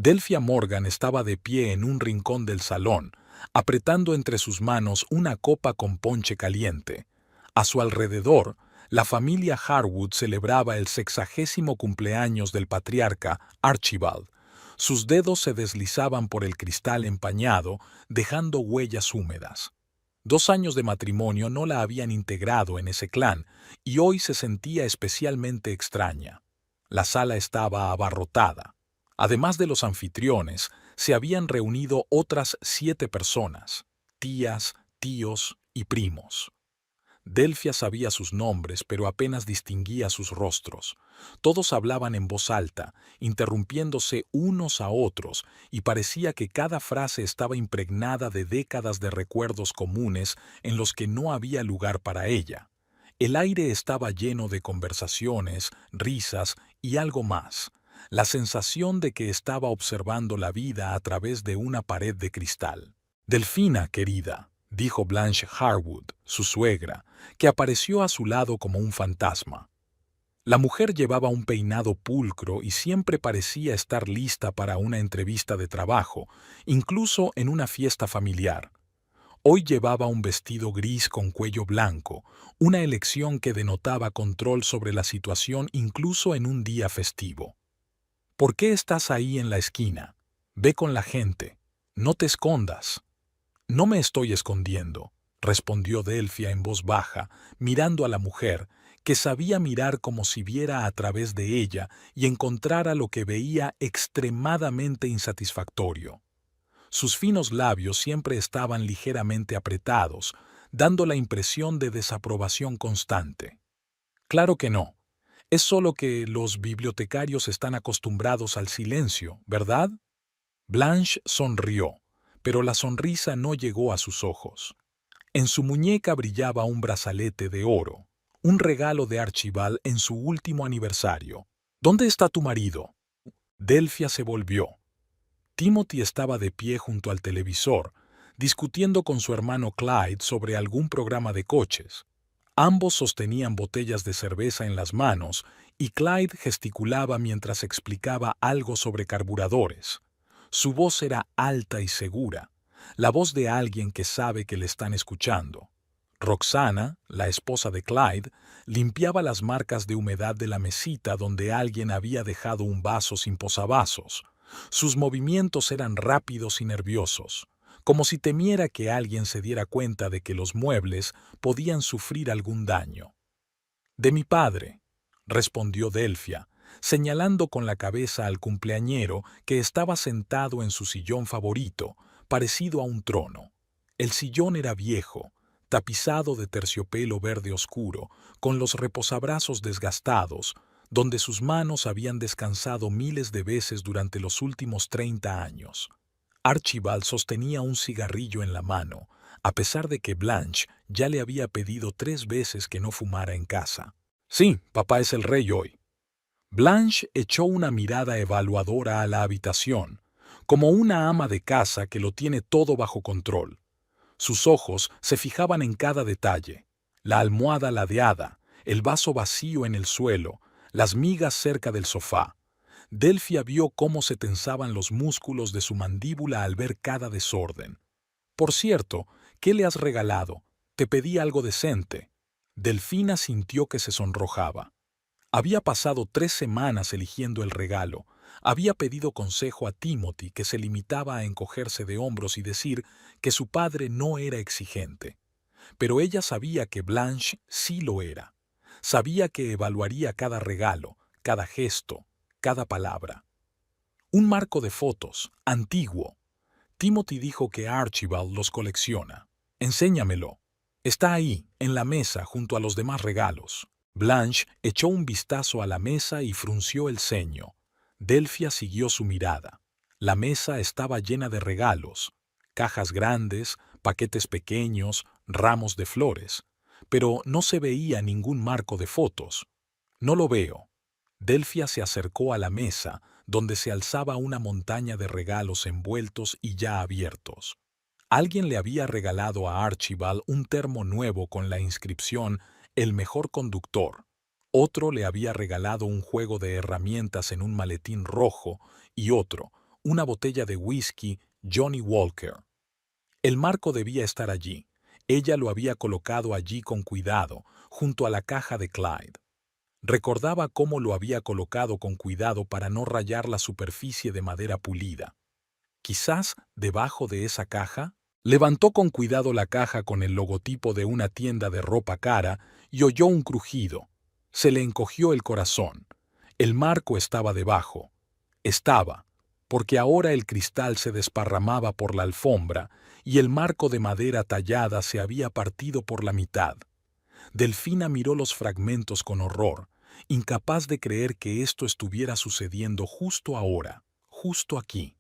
Delphia Morgan estaba de pie en un rincón del salón, apretando entre sus manos una copa con ponche caliente. A su alrededor, la familia Harwood celebraba el 60º cumpleaños del patriarca Archibald. Sus dedos se deslizaban por el cristal empañado, dejando huellas húmedas. 2 años de matrimonio no la habían integrado en ese clan, y hoy se sentía especialmente extraña. La sala estaba abarrotada. Además de los anfitriones, se habían reunido otras 7 personas: tías, tíos y primos. Delphia sabía sus nombres, pero apenas distinguía sus rostros. Todos hablaban en voz alta, interrumpiéndose unos a otros, y parecía que cada frase estaba impregnada de décadas de recuerdos comunes en los que no había lugar para ella. El aire estaba lleno de conversaciones, risas y algo más: la sensación de que estaba observando la vida a través de una pared de cristal. «Delfina, querida», dijo Blanche Harwood, su suegra, que apareció a su lado como un fantasma. La mujer llevaba un peinado pulcro y siempre parecía estar lista para una entrevista de trabajo, incluso en una fiesta familiar. Hoy llevaba un vestido gris con cuello blanco, una elección que denotaba control sobre la situación incluso en un día festivo. «¿Por qué estás ahí en la esquina? Ve con la gente. No te escondas». «No me estoy escondiendo», respondió Delphia en voz baja, mirando a la mujer, que sabía mirar como si viera a través de ella y encontrara lo que veía extremadamente insatisfactorio. Sus finos labios siempre estaban ligeramente apretados, dando la impresión de desaprobación constante. «Claro que no. Es solo que los bibliotecarios están acostumbrados al silencio, ¿verdad?». Blanche sonrió, pero la sonrisa no llegó a sus ojos. En su muñeca brillaba un brazalete de oro, un regalo de Archibald en su último aniversario. «¿Dónde está tu marido?». Delphia se volvió. Timothy estaba de pie junto al televisor, discutiendo con su hermano Clyde sobre algún programa de coches. Ambos sostenían botellas de cerveza en las manos y Clyde gesticulaba mientras explicaba algo sobre carburadores. Su voz era alta y segura, la voz de alguien que sabe que le están escuchando. Roxana, la esposa de Clyde, limpiaba las marcas de humedad de la mesita donde alguien había dejado un vaso sin posavasos. Sus movimientos eran rápidos y nerviosos, como si temiera que alguien se diera cuenta de que los muebles podían sufrir algún daño. «De mi padre», respondió Delphia, señalando con la cabeza al cumpleañero que estaba sentado en su sillón favorito, parecido a un trono. El sillón era viejo, tapizado de terciopelo verde oscuro, con los reposabrazos desgastados, donde sus manos habían descansado miles de veces durante los últimos 30 años. Archibald sostenía un cigarrillo en la mano, a pesar de que Blanche ya le había pedido 3 veces que no fumara en casa. «Sí, papá es el rey hoy». Blanche echó una mirada evaluadora a la habitación, como una ama de casa que lo tiene todo bajo control. Sus ojos se fijaban en cada detalle: la almohada ladeada, el vaso vacío en el suelo, las migas cerca del sofá. Delphia vio cómo se tensaban los músculos de su mandíbula al ver cada desorden. «Por cierto, ¿qué le has regalado? Te pedí algo decente». Delfina sintió que se sonrojaba. Había pasado 3 semanas eligiendo el regalo. Había pedido consejo a Timothy, que se limitaba a encogerse de hombros y decir que su padre no era exigente. Pero ella sabía que Blanche sí lo era. Sabía que evaluaría cada regalo, cada gesto, cada palabra. «Un marco de fotos, antiguo». Timothy dijo que Archibald los colecciona. «Enséñamelo». «Está ahí, en la mesa, junto a los demás regalos». Blanche echó un vistazo a la mesa y frunció el ceño. Delphia siguió su mirada. La mesa estaba llena de regalos: cajas grandes, paquetes pequeños, ramos de flores. Pero no se veía ningún marco de fotos. «No lo veo». Delphia se acercó a la mesa, donde se alzaba una montaña de regalos envueltos y ya abiertos. Alguien le había regalado a Archibald un termo nuevo con la inscripción «El mejor conductor». Otro le había regalado un juego de herramientas en un maletín rojo, y otro, una botella de whisky Johnny Walker. El marco debía estar allí. Ella lo había colocado allí con cuidado, junto a la caja de Clyde. Recordaba cómo lo había colocado con cuidado para no rayar la superficie de madera pulida. Quizás debajo de esa caja. Levantó con cuidado la caja con el logotipo de una tienda de ropa cara y oyó un crujido. Se le encogió el corazón. El marco estaba debajo. Porque ahora el cristal se desparramaba por la alfombra y el marco de madera tallada se había partido por la mitad. Delfina miró los fragmentos con horror, incapaz de creer que esto estuviera sucediendo justo ahora, justo aquí.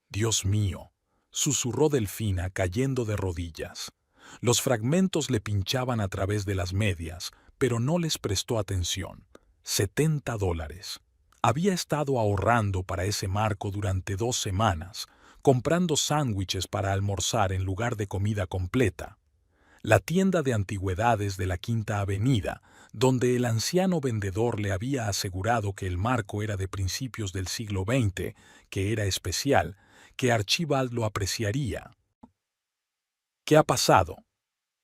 «Dios mío», susurró Delfina cayendo de rodillas. Los fragmentos le pinchaban a través de las medias, pero no les prestó atención. $70. Había estado ahorrando para ese marco durante 2 semanas, comprando sándwiches para almorzar en lugar de comida completa. La tienda de antigüedades de la Quinta Avenida, donde el anciano vendedor le había asegurado que el marco era de principios del siglo XX, que era especial, que Archibald lo apreciaría. «¿Qué ha pasado?»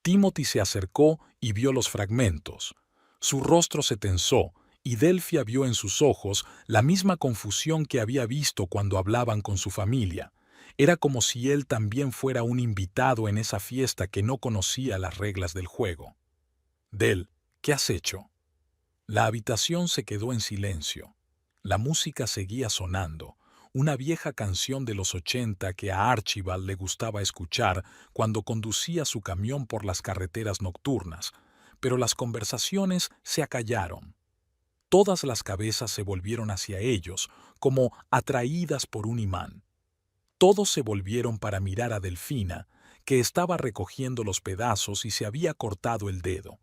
Timothy se acercó y vio los fragmentos. Su rostro se tensó y Delphia vio en sus ojos la misma confusión que había visto cuando hablaban con su familia. Era como si él también fuera un invitado en esa fiesta que no conocía las reglas del juego. «Del, ¿qué has hecho?» La habitación se quedó en silencio. La música seguía sonando, una vieja canción de los 80 que a Archibald le gustaba escuchar cuando conducía su camión por las carreteras nocturnas, pero las conversaciones se acallaron. Todas las cabezas se volvieron hacia ellos, como atraídas por un imán. Todos se volvieron para mirar a Delfina, que estaba recogiendo los pedazos y se había cortado el dedo.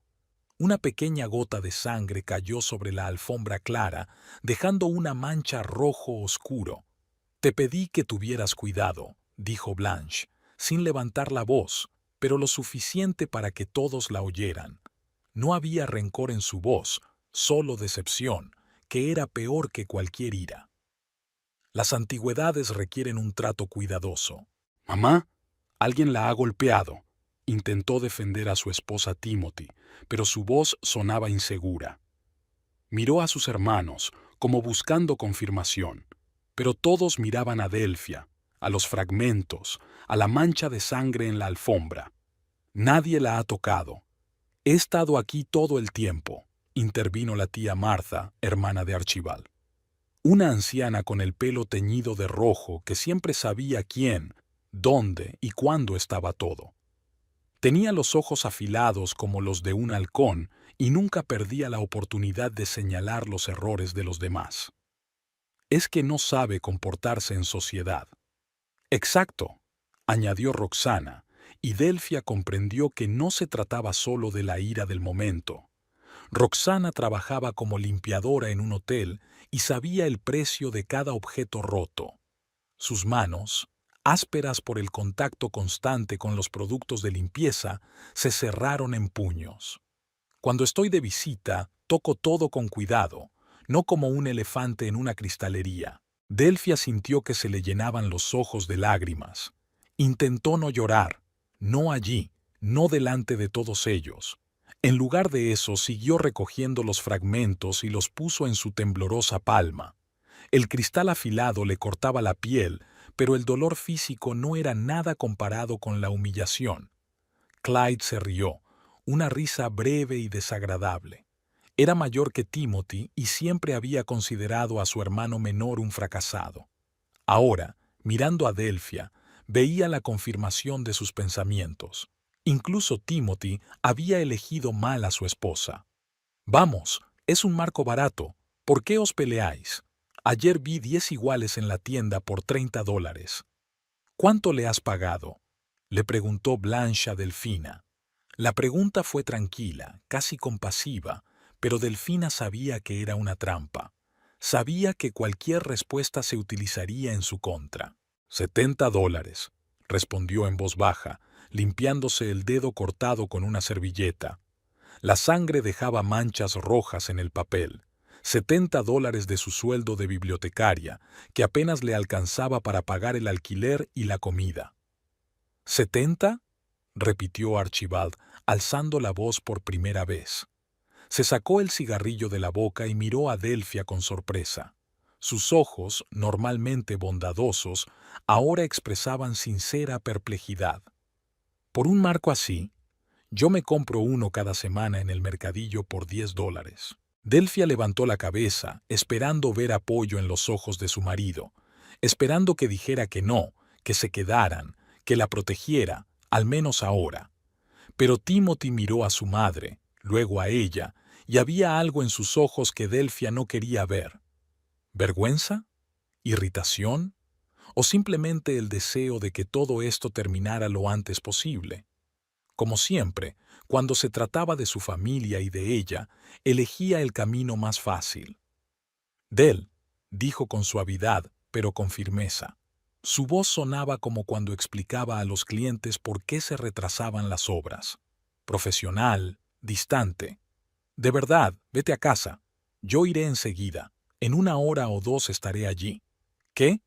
Una pequeña gota de sangre cayó sobre la alfombra clara, dejando una mancha rojo oscuro. «Te pedí que tuvieras cuidado», dijo Blanche, sin levantar la voz, pero lo suficiente para que todos la oyeran. No había rencor en su voz, solo decepción, que era peor que cualquier ira. «Las antigüedades requieren un trato cuidadoso». «Mamá, alguien la ha golpeado», intentó defender a su esposa Timothy, pero su voz sonaba insegura. Miró a sus hermanos, como buscando confirmación, pero todos miraban a Delphia, a los fragmentos, a la mancha de sangre en la alfombra. «Nadie la ha tocado. He estado aquí todo el tiempo», intervino la tía Martha, hermana de Archibald. Una anciana con el pelo teñido de rojo que siempre sabía quién, dónde y cuándo estaba todo. Tenía los ojos afilados como los de un halcón y nunca perdía la oportunidad de señalar los errores de los demás. «Es que no sabe comportarse en sociedad». «Exacto», añadió Roxana, y Delphia comprendió que no se trataba solo de la ira del momento. Roxana trabajaba como limpiadora en un hotel y sabía el precio de cada objeto roto. Sus manos, ásperas por el contacto constante con los productos de limpieza, se cerraron en puños. «Cuando estoy de visita, toco todo con cuidado, no como un elefante en una cristalería». Delphia sintió que se le llenaban los ojos de lágrimas. Intentó no llorar, no allí, no delante de todos ellos. En lugar de eso, siguió recogiendo los fragmentos y los puso en su temblorosa palma. El cristal afilado le cortaba la piel, pero el dolor físico no era nada comparado con la humillación. Clyde se rió, una risa breve y desagradable. Era mayor que Timothy y siempre había considerado a su hermano menor un fracasado. Ahora, mirando a Delphia, veía la confirmación de sus pensamientos. Incluso Timothy había elegido mal a su esposa. «Vamos, es un marco barato. ¿Por qué os peleáis? Ayer vi 10 iguales en la tienda por $30. ¿Cuánto le has pagado?», le preguntó Blanche a Delfina. La pregunta fue tranquila, casi compasiva, pero Delfina sabía que era una trampa. Sabía que cualquier respuesta se utilizaría en su contra. $70, respondió en voz baja, limpiándose el dedo cortado con una servilleta. La sangre dejaba manchas rojas en el papel. $70 de su sueldo de bibliotecaria, que apenas le alcanzaba para pagar el alquiler y la comida. ¿70? Repitió Archibald, alzando la voz por primera vez. Se sacó el cigarrillo de la boca y miró a Delphia con sorpresa. Sus ojos, normalmente bondadosos, ahora expresaban sincera perplejidad. Por un marco así, yo me compro uno cada semana en el mercadillo por $10. Delphia levantó la cabeza, esperando ver apoyo en los ojos de su marido, esperando que dijera que no, que se quedaran, que la protegiera, al menos ahora. Pero Timothy miró a su madre, luego a ella, y había algo en sus ojos que Delphia no quería ver. ¿Vergüenza? ¿Irritación? ¿O simplemente el deseo de que todo esto terminara lo antes posible? Como siempre, cuando se trataba de su familia y de ella, elegía el camino más fácil. «Del», dijo con suavidad, pero con firmeza. Su voz sonaba como cuando explicaba a los clientes por qué se retrasaban las obras. Profesional, distante. «De verdad, vete a casa. Yo iré enseguida. En 1 hora o 2 estaré allí». ¿Qué?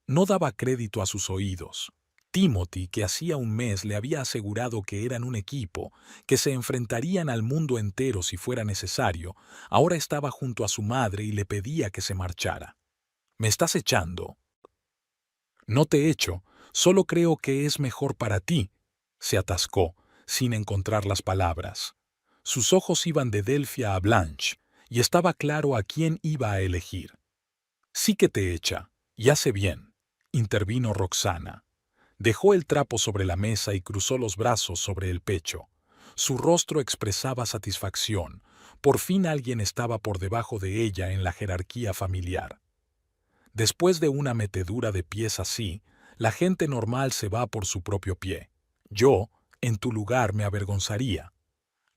No daba crédito a sus oídos. Timothy, que hacía un mes le había asegurado que eran un equipo, que se enfrentarían al mundo entero si fuera necesario, ahora estaba junto a su madre y le pedía que se marchara. «¿Me estás echando?» «No te echo, solo creo que es mejor para ti», se atascó, sin encontrar las palabras. Sus ojos iban de Delphia a Blanche, y estaba claro a quién iba a elegir. «Sí que te echa, y hace bien», intervino Roxana. Dejó el trapo sobre la mesa y cruzó los brazos sobre el pecho. Su rostro expresaba satisfacción. Por fin alguien estaba por debajo de ella en la jerarquía familiar. Después de una metedura de pies así, la gente normal se va por su propio pie. Yo, en tu lugar, me avergonzaría.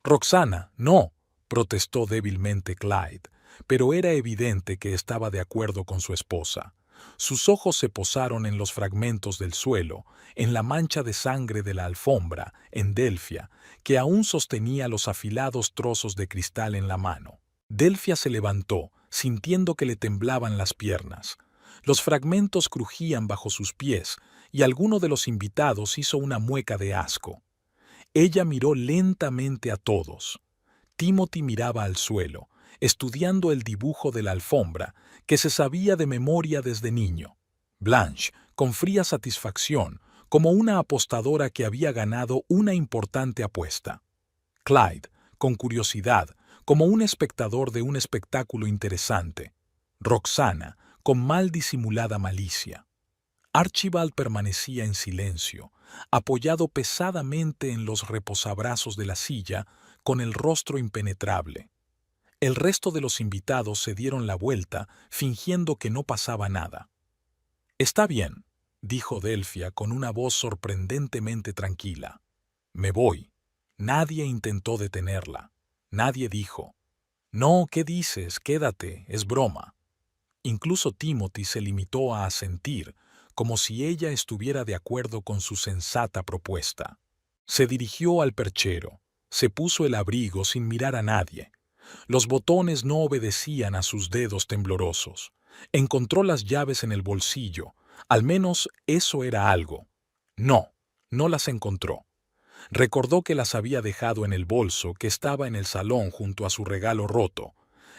«Roxana, no», protestó débilmente Clyde, pero era evidente que estaba de acuerdo con su esposa. Sus ojos se posaron en los fragmentos del suelo, en la mancha de sangre de la alfombra, en Delphia, que aún sostenía los afilados trozos de cristal en la mano. Delphia se levantó, sintiendo que le temblaban las piernas. Los fragmentos crujían bajo sus pies, y alguno de los invitados hizo una mueca de asco. Ella miró lentamente a todos. Timothy miraba al suelo, estudiando el dibujo de la alfombra, que se sabía de memoria desde niño. Blanche, con fría satisfacción, como una apostadora que había ganado una importante apuesta. Clyde, con curiosidad, como un espectador de un espectáculo interesante. Roxana, con mal disimulada malicia. Archibald permanecía en silencio, apoyado pesadamente en los reposabrazos de la silla, con el rostro impenetrable. El resto de los invitados se dieron la vuelta, fingiendo que no pasaba nada. «Está bien», dijo Delphia con una voz sorprendentemente tranquila. «Me voy». Nadie intentó detenerla. Nadie dijo: «No, ¿qué dices? Quédate, es broma». Incluso Timothy se limitó a asentir, como si ella estuviera de acuerdo con su sensata propuesta. Se dirigió al perchero, se puso el abrigo sin mirar a nadie. Los botones no obedecían a sus dedos temblorosos. Encontró las llaves en el bolsillo, al menos eso era algo. No, no las encontró. Recordó que las había dejado en el bolso que estaba en el salón junto a su regalo roto.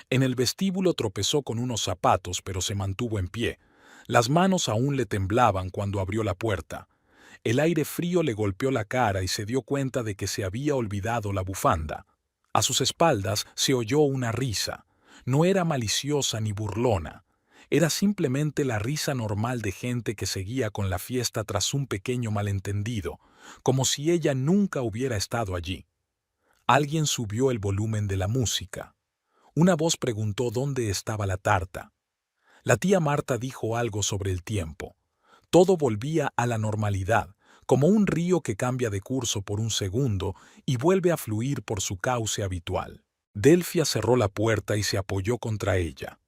En el vestíbulo tropezó con unos zapatos, pero se mantuvo en pie. Las manos aún le temblaban cuando abrió la puerta. El aire frío le golpeó la cara y se dio cuenta de que se había olvidado la bufanda. A sus espaldas se oyó una risa. No era maliciosa ni burlona. Era simplemente la risa normal de gente que seguía con la fiesta tras un pequeño malentendido, como si ella nunca hubiera estado allí. Alguien subió el volumen de la música. Una voz preguntó dónde estaba la tarta. La tía Marta dijo algo sobre el tiempo. Todo volvía a la normalidad, como un río que cambia de curso por un segundo y vuelve a fluir por su cauce habitual. Delphia cerró la puerta y se apoyó contra ella.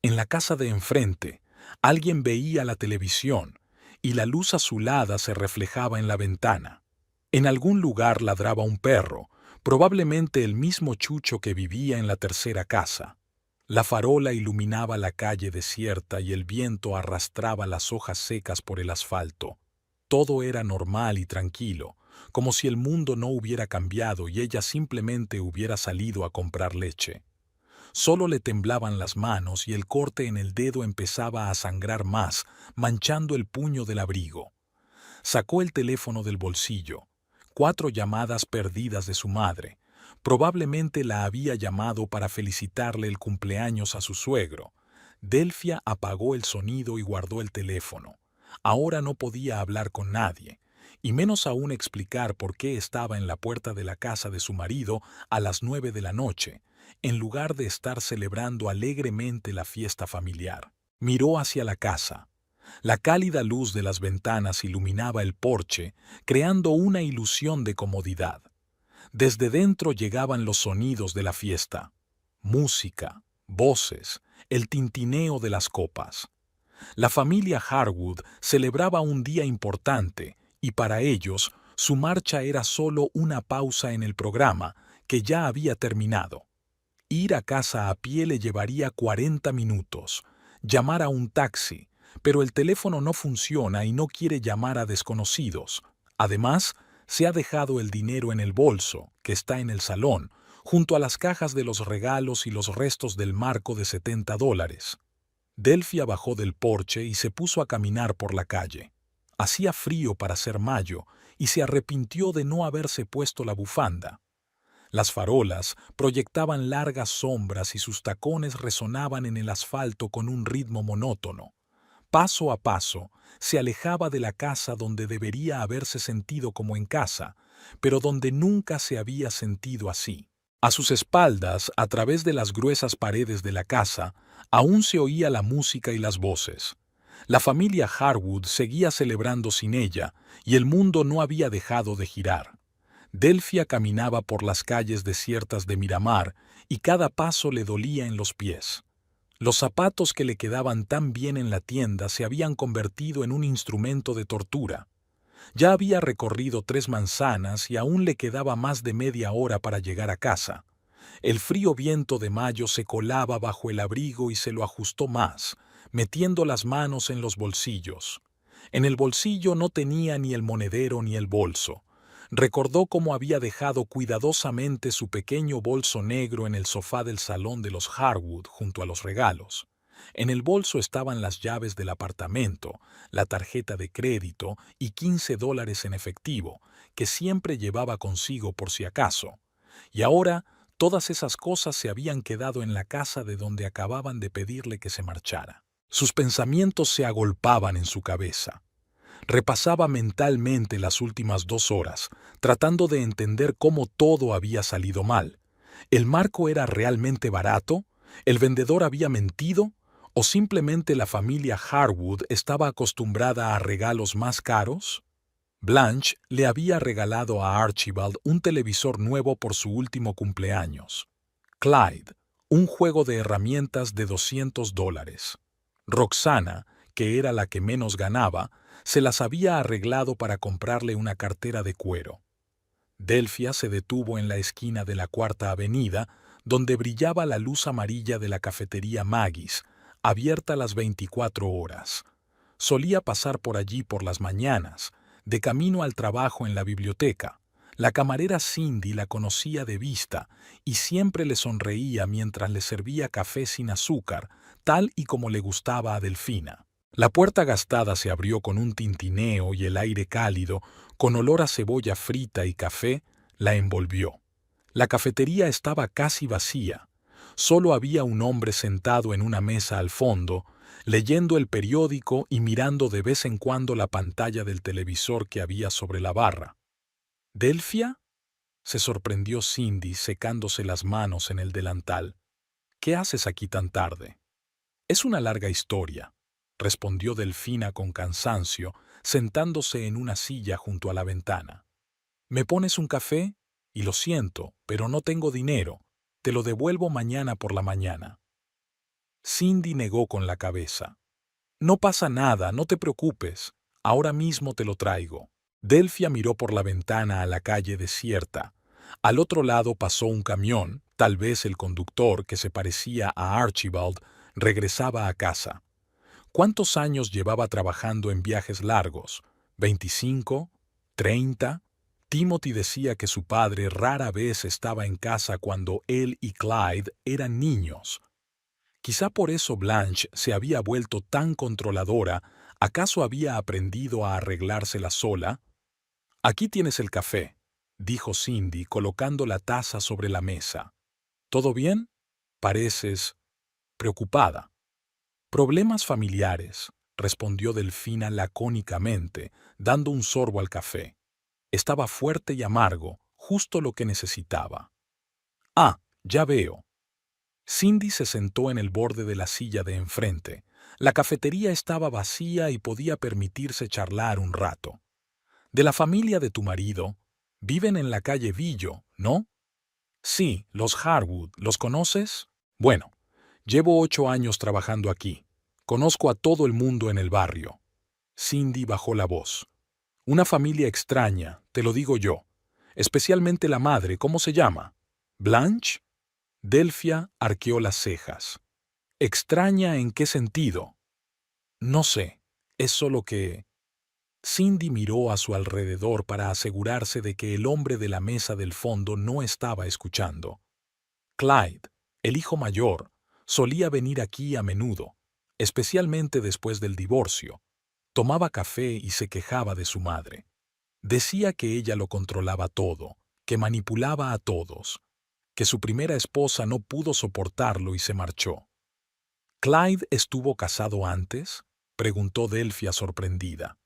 En la casa de enfrente, alguien veía la televisión y la luz azulada se reflejaba en la ventana. En algún lugar ladraba un perro, probablemente el mismo Chucho que vivía en la tercera casa. La farola iluminaba la calle desierta y el viento arrastraba las hojas secas por el asfalto. Todo era normal y tranquilo, como si el mundo no hubiera cambiado y ella simplemente hubiera salido a comprar leche. Solo le temblaban las manos y el corte en el dedo empezaba a sangrar más, manchando el puño del abrigo. Sacó el teléfono del bolsillo. 4 llamadas perdidas de su madre. Probablemente la había llamado para felicitarle el cumpleaños a su suegro. Delfia apagó el sonido y guardó el teléfono. Ahora no podía hablar con nadie, y menos aún explicar por qué estaba en la puerta de la casa de su marido a las 9 de la noche, en lugar de estar celebrando alegremente la fiesta familiar. Miró hacia la casa. La cálida luz de las ventanas iluminaba el porche, creando una ilusión de comodidad. Desde dentro llegaban los sonidos de la fiesta. Música, voces, el tintineo de las copas. La familia Harwood celebraba un día importante y para ellos su marcha era solo una pausa en el programa que ya había terminado. Ir a casa a pie le llevaría 40 minutos, llamar a un taxi, pero el teléfono no funciona y no quiere llamar a desconocidos. Además, se ha dejado el dinero en el bolso, que está en el salón, junto a las cajas de los regalos y los restos del marco de $70. Delfia bajó del porche y se puso a caminar por la calle. Hacía frío para ser mayo y se arrepintió de no haberse puesto la bufanda. Las farolas proyectaban largas sombras y sus tacones resonaban en el asfalto con un ritmo monótono. Paso a paso, se alejaba de la casa donde debería haberse sentido como en casa, pero donde nunca se había sentido así. A sus espaldas, a través de las gruesas paredes de la casa, aún se oía la música y las voces. La familia Harwood seguía celebrando sin ella, y el mundo no había dejado de girar. Delfia caminaba por las calles desiertas de Miramar, y cada paso le dolía en los pies. Los zapatos que le quedaban tan bien en la tienda se habían convertido en un instrumento de tortura. Ya había recorrido 3 manzanas y aún le quedaba más de media hora para llegar a casa. El frío viento de mayo se colaba bajo el abrigo y se lo ajustó más, metiendo las manos en los bolsillos. En el bolsillo no tenía ni el monedero ni el bolso. Recordó cómo había dejado cuidadosamente su pequeño bolso negro en el sofá del salón de los Harwood junto a los regalos. En el bolso estaban las llaves del apartamento, la tarjeta de crédito y $15 en efectivo, que siempre llevaba consigo por si acaso. Y ahora, todas esas cosas se habían quedado en la casa de donde acababan de pedirle que se marchara. Sus pensamientos se agolpaban en su cabeza. Repasaba mentalmente las últimas 2 horas, tratando de entender cómo todo había salido mal. ¿El marco era realmente barato? ¿El vendedor había mentido? ¿O simplemente la familia Harwood estaba acostumbrada a regalos más caros? Blanche le había regalado a Archibald un televisor nuevo por su último cumpleaños. Clyde, un juego de herramientas de $200. Roxana, que era la que menos ganaba, se las había arreglado para comprarle una cartera de cuero. Delfia se detuvo en la esquina de la Cuarta Avenida, donde brillaba la luz amarilla de la cafetería Maggie's, abierta las 24 horas. Solía pasar por allí por las mañanas, de camino al trabajo en la biblioteca. La camarera Cindy la conocía de vista y siempre le sonreía mientras le servía café sin azúcar, tal y como le gustaba a Delfina. La puerta gastada se abrió con un tintineo y el aire cálido, con olor a cebolla frita y café, la envolvió. La cafetería estaba casi vacía. Solo había un hombre sentado en una mesa al fondo, leyendo el periódico y mirando de vez en cuando la pantalla del televisor que había sobre la barra. ¿Delfia? Se sorprendió Cindy secándose las manos en el delantal. ¿Qué haces aquí tan tarde? Es una larga historia, respondió Delfina con cansancio, sentándose en una silla junto a la ventana. ¿Me pones un café? Y lo siento, pero no tengo dinero. Te lo devuelvo mañana por la mañana. Cindy negó con la cabeza. No pasa nada, no te preocupes. Ahora mismo te lo traigo. Delfia miró por la ventana a la calle desierta. Al otro lado pasó un camión, Tal vez el conductor, que se parecía a Archibald, regresaba a casa. ¿Cuántos años llevaba trabajando en viajes largos? ¿25? ¿30? Timothy decía que su padre rara vez estaba en casa cuando él y Clyde eran niños. Quizá por eso Blanche se había vuelto tan controladora. ¿Acaso había aprendido a arreglársela sola? «Aquí tienes el café», dijo Cindy colocando la taza sobre la mesa. «¿Todo bien? Pareces preocupada». «Problemas familiares», respondió Delfina lacónicamente, dando un sorbo al café. Estaba fuerte y amargo, justo lo que necesitaba. «Ah, ya veo». Cindy se sentó en el borde de la silla de enfrente. La cafetería estaba vacía y podía permitirse charlar un rato. «De la familia de tu marido. Viven en la calle Villo, ¿no?» «Sí, los Harwood. ¿Los conoces?» «Bueno, llevo 8 años trabajando aquí. Conozco a todo el mundo en el barrio». Cindy bajó la voz. «Una familia extraña, te lo digo yo. Especialmente la madre, ¿cómo se llama? ¿Blanche?» Delphia arqueó las cejas. «¿Extraña en qué sentido?» «No sé. Es solo que...» Cindy miró a su alrededor para asegurarse de que el hombre de la mesa del fondo no estaba escuchando. Clyde, el hijo mayor, solía venir aquí a menudo, especialmente después del divorcio. Tomaba café y se quejaba de su madre. Decía que ella lo controlaba todo, que manipulaba a todos, que su primera esposa no pudo soportarlo y se marchó. «¿Clyde estuvo casado antes?», preguntó Delphia sorprendida.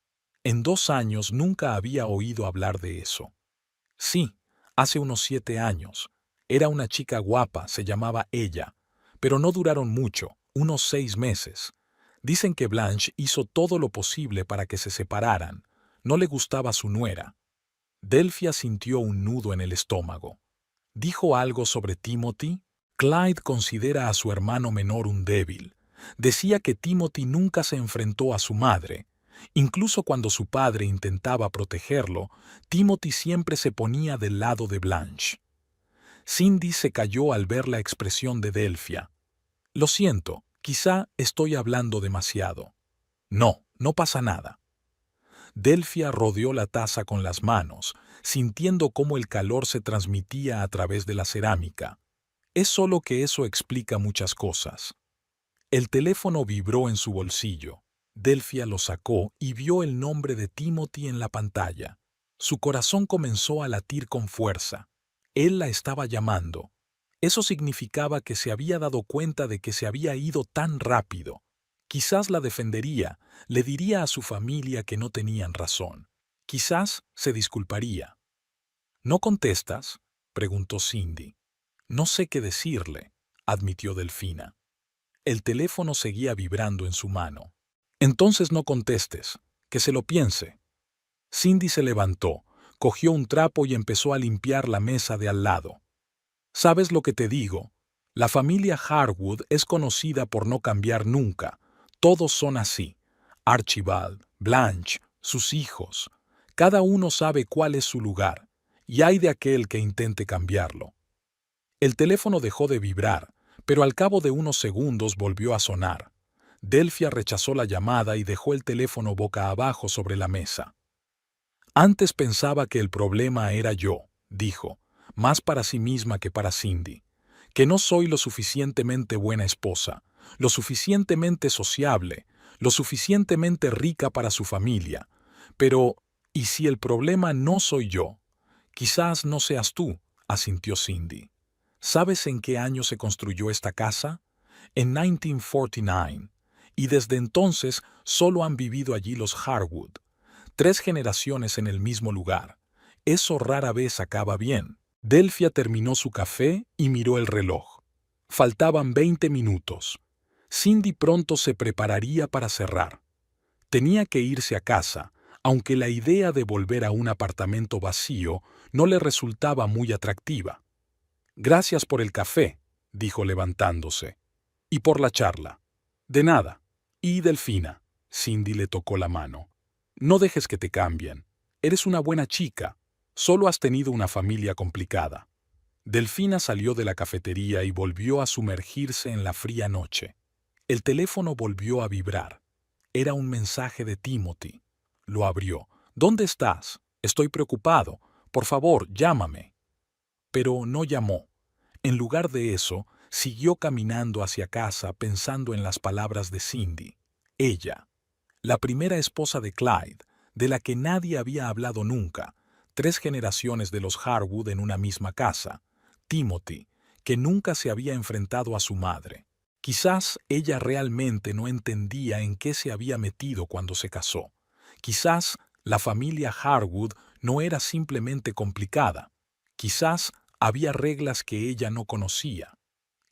En 2 años nunca había oído hablar de eso. «Sí, hace unos 7 años. Era una chica guapa, se llamaba ella, pero no duraron mucho, unos 6 meses. Dicen que Blanche hizo todo lo posible para que se separaran. No le gustaba su nuera». Delphia sintió un nudo en el estómago. ¿Dijo algo sobre Timothy? Clyde considera a su hermano menor un débil. Decía que Timothy nunca se enfrentó a su madre. Incluso cuando su padre intentaba protegerlo, Timothy siempre se ponía del lado de Blanche. Cindy se calló al ver la expresión de Delphia. «Lo siento, quizá estoy hablando demasiado». «No, no pasa nada». Delphia rodeó la taza con las manos, sintiendo cómo el calor se transmitía a través de la cerámica. Es solo que eso explica muchas cosas. El teléfono vibró en su bolsillo. Delphia lo sacó y vio el nombre de Timothy en la pantalla. Su corazón comenzó a latir con fuerza. Él la estaba llamando. Eso significaba que se había dado cuenta de que se había ido tan rápido. Quizás la defendería, le diría a su familia que no tenían razón. Quizás se disculparía. «¿No contestas?», preguntó Cindy. «No sé qué decirle», admitió Delfina. El teléfono seguía vibrando en su mano. «Entonces no contestes, que se lo piense». Cindy se levantó, cogió un trapo y empezó a limpiar la mesa de al lado. «¿Sabes lo que te digo? La familia Harwood es conocida por no cambiar nunca. Todos son así. Archibald, Blanche, sus hijos. Cada uno sabe cuál es su lugar, y hay de aquel que intente cambiarlo». El teléfono dejó de vibrar, pero al cabo de unos segundos volvió a sonar. Delphia rechazó la llamada y dejó el teléfono boca abajo sobre la mesa. «Antes pensaba que el problema era yo», dijo, más para sí misma que para Cindy, «que no soy lo suficientemente buena esposa, lo suficientemente sociable, lo suficientemente rica para su familia. Pero, ¿y si el problema no soy yo? Quizás no seas tú», asintió Cindy. «¿Sabes en qué año se construyó esta casa? En 1949. Y desde entonces solo han vivido allí los Harwood. 3 generaciones en el mismo lugar. Eso rara vez acaba bien». Delphia terminó su café y miró el reloj. Faltaban 20 minutos. Cindy pronto se prepararía para cerrar. Tenía que irse a casa, aunque la idea de volver a un apartamento vacío no le resultaba muy atractiva. «Gracias por el café», dijo levantándose. «Y por la charla». «De nada». «Y Delfina», Cindy le tocó la mano. «No dejes que te cambien. Eres una buena chica. Solo has tenido una familia complicada». Delfina salió de la cafetería y volvió a sumergirse en la fría noche. El teléfono volvió a vibrar. Era un mensaje de Timothy. Lo abrió. «¿Dónde estás? Estoy preocupado. Por favor, llámame». Pero no llamó. En lugar de eso, siguió caminando hacia casa pensando en las palabras de Cindy. Ella, la primera esposa de Clyde, de la que nadie había hablado nunca, 3 generaciones de los Harwood en una misma casa. Timothy, que nunca se había enfrentado a su madre. Quizás ella realmente no entendía en qué se había metido cuando se casó. Quizás la familia Harwood no era simplemente complicada. Quizás había reglas que ella no conocía.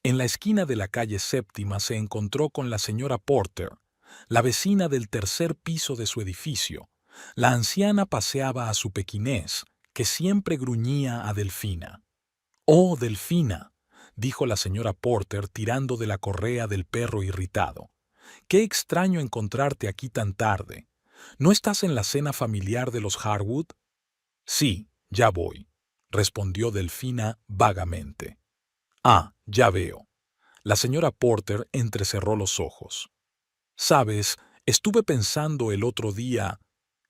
En la esquina de la calle Séptima se encontró con la señora Porter, la vecina del tercer piso de su edificio. La anciana paseaba a su pequinés, que siempre gruñía a Delfina. «Oh, Delfina», dijo la señora Porter tirando de la correa del perro irritado. «Qué extraño encontrarte aquí tan tarde. ¿No estás en la cena familiar de los Harwood?» «Sí, ya voy», respondió Delfina vagamente. «Ah, ya veo». La señora Porter entrecerró los ojos. «Sabes, estuve pensando el otro día.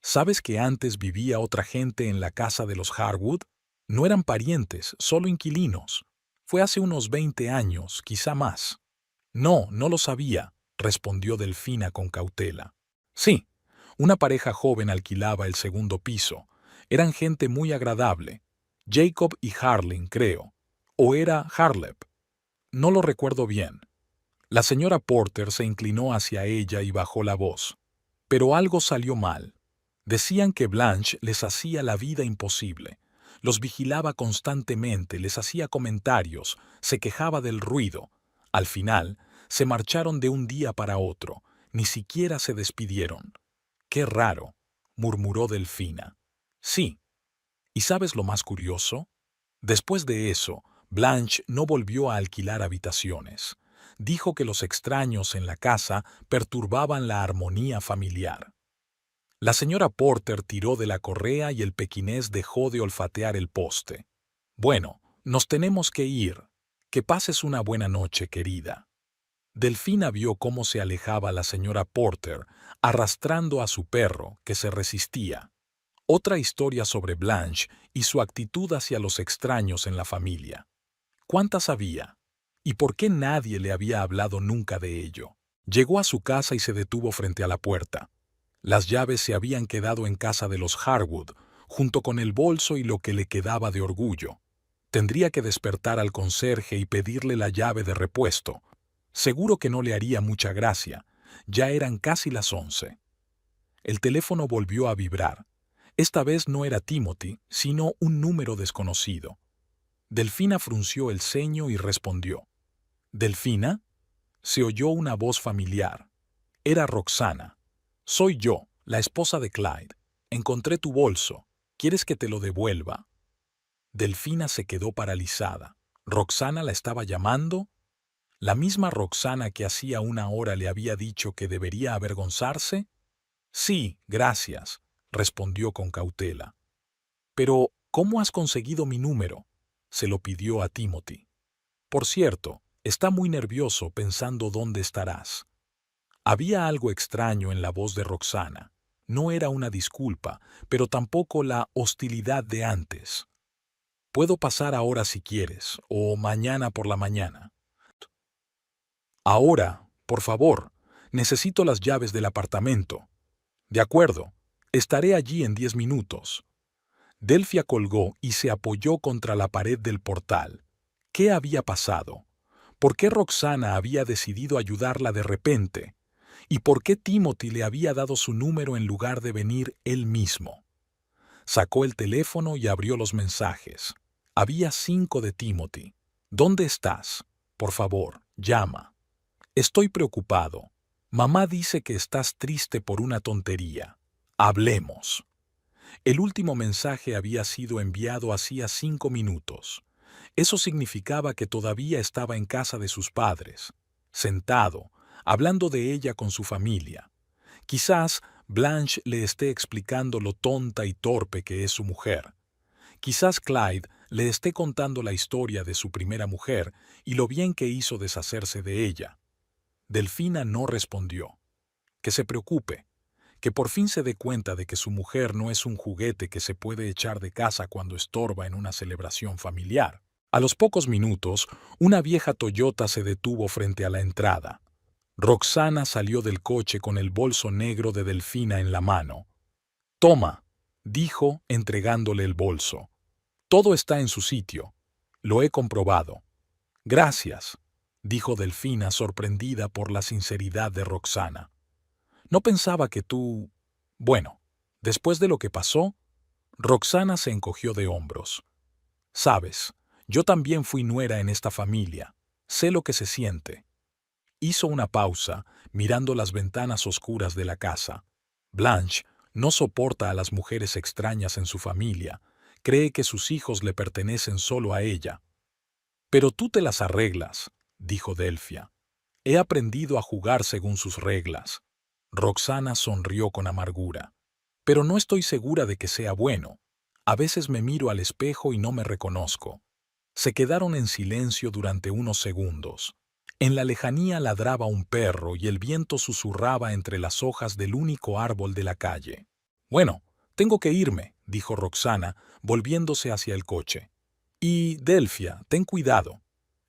¿Sabes que antes vivía otra gente en la casa de los Harwood? No eran parientes, solo inquilinos. Fue hace unos 20 años, quizá más». «No, no lo sabía», respondió Delfina con cautela. «Sí, una pareja joven alquilaba el segundo piso. Eran gente muy agradable. Jacob y Harling, creo. ¿O era Harlep? No lo recuerdo bien». La señora Porter se inclinó hacia ella y bajó la voz. Pero algo salió mal. Decían que Blanche les hacía la vida imposible. Los vigilaba constantemente, les hacía comentarios, se quejaba del ruido. Al final, se marcharon de un día para otro. Ni siquiera se despidieron. «Qué raro», murmuró Delfina. «Sí. ¿Y sabes lo más curioso? Después de eso, Blanche no volvió a alquilar habitaciones. Dijo que los extraños en la casa perturbaban la armonía familiar». La señora Porter tiró de la correa y el pequinés dejó de olfatear el poste. «Bueno, nos tenemos que ir. Que pases una buena noche, querida». Delfina vio cómo se alejaba la señora Porter, arrastrando a su perro, que se resistía. Otra historia sobre Blanche y su actitud hacia los extraños en la familia. ¿Cuántas había? ¿Y por qué nadie le había hablado nunca de ello? Llegó a su casa y se detuvo frente a la puerta. Las llaves se habían quedado en casa de los Harwood, junto con el bolso y lo que le quedaba de orgullo. Tendría que despertar al conserje y pedirle la llave de repuesto. Seguro que no le haría mucha gracia. Ya eran casi las 11. El teléfono volvió a vibrar. Esta vez no era Timothy, sino un número desconocido. Delfina frunció el ceño y respondió. «¿Delfina?» Se oyó una voz familiar. Era Roxana. «Soy yo, la esposa de Clyde. Encontré tu bolso. ¿Quieres que te lo devuelva?» Delfina se quedó paralizada. ¿Roxana la estaba llamando? ¿La misma Roxana que hacía una hora le había dicho que debería avergonzarse? «Sí, gracias», respondió con cautela. «Pero, ¿cómo has conseguido mi número?», se lo pidió a Timothy. «Por cierto, está muy nervioso pensando dónde estarás». Había algo extraño en la voz de Roxana. No era una disculpa, pero tampoco la hostilidad de antes. «Puedo pasar ahora si quieres, o mañana por la mañana». «Ahora, por favor, necesito las llaves del apartamento». «De acuerdo, estaré allí en 10 minutos». Delfia colgó y se apoyó contra la pared del portal. ¿Qué había pasado? ¿Por qué Roxana había decidido ayudarla de repente? ¿Y por qué Timothy le había dado su número en lugar de venir él mismo? Sacó el teléfono y abrió los mensajes. Había 5 de Timothy. «¿Dónde estás? Por favor, llama. Estoy preocupado. Mamá dice que estás triste por una tontería. Hablemos». El último mensaje había sido enviado hacía 5 minutos. Eso significaba que todavía estaba en casa de sus padres, sentado, hablando de ella con su familia. Quizás Blanche le esté explicando lo tonta y torpe que es su mujer. Quizás Clyde le esté contando la historia de su primera mujer y lo bien que hizo deshacerse de ella. Delfina no respondió. Que se preocupe, que por fin se dé cuenta de que su mujer no es un juguete que se puede echar de casa cuando estorba en una celebración familiar. A los pocos minutos, una vieja Toyota se detuvo frente a la entrada. Roxana salió del coche con el bolso negro de Delfina en la mano. «Toma», dijo, entregándole el bolso. «Todo está en su sitio. Lo he comprobado». «Gracias», dijo Delfina, sorprendida por la sinceridad de Roxana. «No pensaba que tú...». «Bueno, después de lo que pasó...». Roxana se encogió de hombros. «Sabes, yo también fui nuera en esta familia. Sé lo que se siente». Hizo una pausa, mirando las ventanas oscuras de la casa. Blanche no soporta a las mujeres extrañas en su familia. Cree que sus hijos le pertenecen solo a ella. «Pero tú te las arreglas», dijo Delfia. «He aprendido a jugar según sus reglas». Roxana sonrió con amargura. «Pero no estoy segura de que sea bueno. A veces me miro al espejo y no me reconozco». Se quedaron en silencio durante unos segundos. En la lejanía ladraba un perro y el viento susurraba entre las hojas del único árbol de la calle. «Bueno, tengo que irme», dijo Roxana, volviéndose hacia el coche. «Y, Delfia, ten cuidado.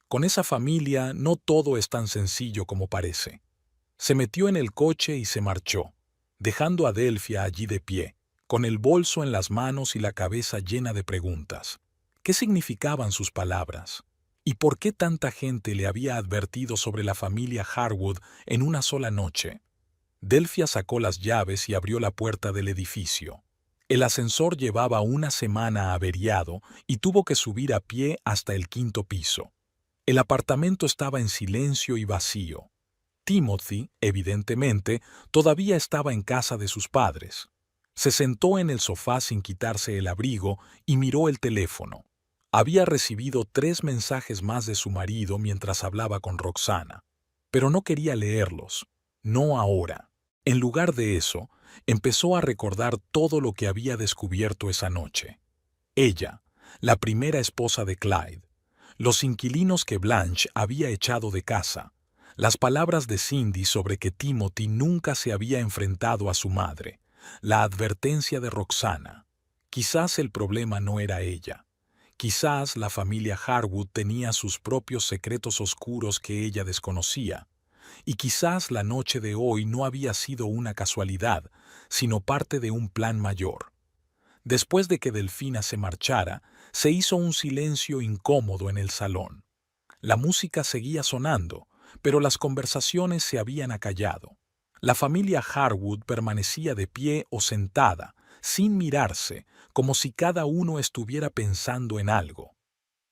Con esa familia no todo es tan sencillo como parece». Se metió en el coche y se marchó, dejando a Delfia allí de pie, con el bolso en las manos y la cabeza llena de preguntas. ¿Qué significaban sus palabras? ¿Y por qué tanta gente le había advertido sobre la familia Harwood en una sola noche? Delfia sacó las llaves y abrió la puerta del edificio. El ascensor llevaba una semana averiado y tuvo que subir a pie hasta el 5º piso. El apartamento estaba en silencio y vacío. Timothy, evidentemente, todavía estaba en casa de sus padres. Se sentó en el sofá sin quitarse el abrigo y miró el teléfono. Había recibido 3 mensajes más de su marido mientras hablaba con Roxana, pero no quería leerlos, no ahora. En lugar de eso, empezó a recordar todo lo que había descubierto esa noche. Ella, la primera esposa de Clyde, los inquilinos que Blanche había echado de casa, las palabras de Cindy sobre que Timothy nunca se había enfrentado a su madre, la advertencia de Roxana. Quizás el problema no era ella. Quizás la familia Harwood tenía sus propios secretos oscuros que ella desconocía. Y quizás la noche de hoy no había sido una casualidad, sino parte de un plan mayor. Después de que Delfina se marchara, se hizo un silencio incómodo en el salón. La música seguía sonando, pero las conversaciones se habían acallado. La familia Harwood permanecía de pie o sentada, sin mirarse, como si cada uno estuviera pensando en algo.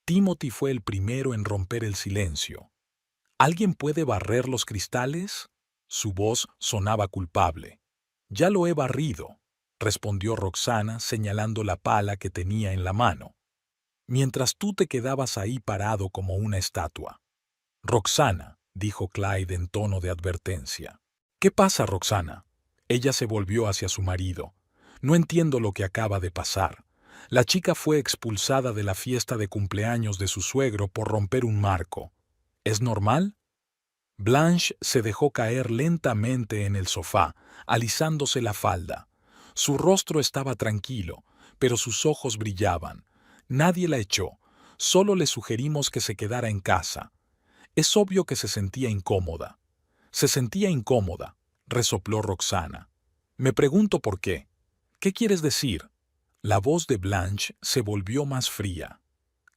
Timothy fue el primero en romper el silencio. ¿Alguien puede barrer los cristales? Su voz sonaba culpable. «Ya lo he barrido», respondió Roxana señalando la pala que tenía en la mano, mientras tú te quedabas ahí parado como una estatua. «Roxana», dijo Clyde en tono de advertencia. «¿Qué pasa, Roxana?» Ella se volvió hacia su marido. «No entiendo lo que acaba de pasar. La chica fue expulsada de la fiesta de cumpleaños de su suegro por romper un marco. ¿Es normal?» Blanche se dejó caer lentamente en el sofá, alisándose la falda. Su rostro estaba tranquilo, pero sus ojos brillaban. Nadie la echó, solo le sugerimos que se quedara en casa. Es obvio que se sentía incómoda. Se sentía incómoda, resopló Roxana. Me pregunto por qué. ¿Qué quieres decir? La voz de Blanche se volvió más fría.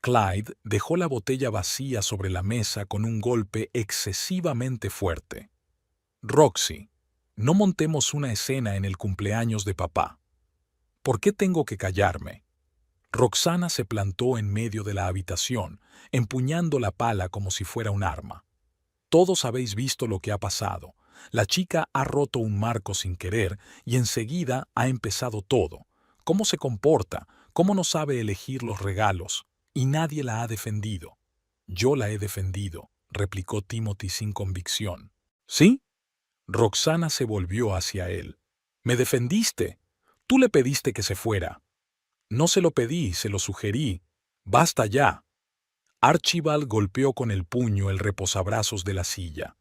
Clyde dejó la botella vacía sobre la mesa con un golpe excesivamente fuerte. Roxy, no montemos una escena en el cumpleaños de papá. ¿Por qué tengo que callarme? Roxana se plantó en medio de la habitación, empuñando la pala como si fuera un arma. Todos habéis visto lo que ha pasado. La chica ha roto un marco sin querer y enseguida ha empezado todo. ¿Cómo se comporta? ¿Cómo no sabe elegir los regalos? Y nadie la ha defendido. Yo la he defendido, replicó Timothy sin convicción. ¿Sí? Roxana se volvió hacia él. ¿Me defendiste? Tú le pediste que se fuera. No se lo pedí, se lo sugerí. ¡Basta ya! Archibald golpeó con el puño el reposabrazos de la silla.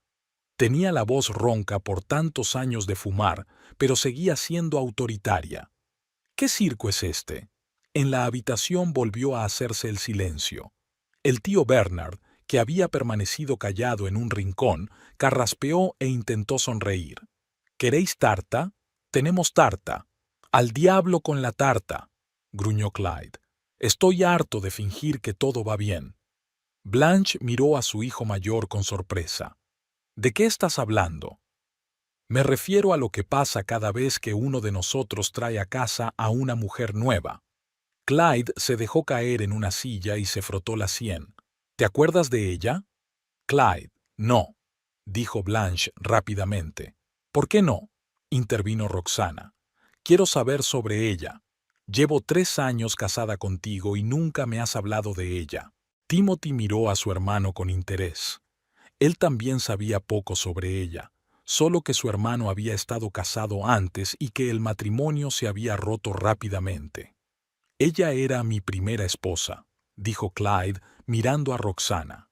Tenía la voz ronca por tantos años de fumar, pero seguía siendo autoritaria. ¿Qué circo es este? En la habitación volvió a hacerse el silencio. El tío Bernard, que había permanecido callado en un rincón, carraspeó e intentó sonreír. ¿Queréis tarta? Tenemos tarta. Al diablo con la tarta, gruñó Clyde. Estoy harto de fingir que todo va bien. Blanche miró a su hijo mayor con sorpresa. ¿De qué estás hablando? Me refiero a lo que pasa cada vez que uno de nosotros trae a casa a una mujer nueva. Clyde se dejó caer en una silla y se frotó la sien. ¿Te acuerdas de ella? Clyde, no, dijo Blanche rápidamente. ¿Por qué no? Intervino Roxana. Quiero saber sobre ella. Llevo 3 años casada contigo y nunca me has hablado de ella. Timothy miró a su hermano con interés. Él también sabía poco sobre ella, solo que su hermano había estado casado antes y que el matrimonio se había roto rápidamente. Ella era mi primera esposa, dijo Clyde mirando a Roxana.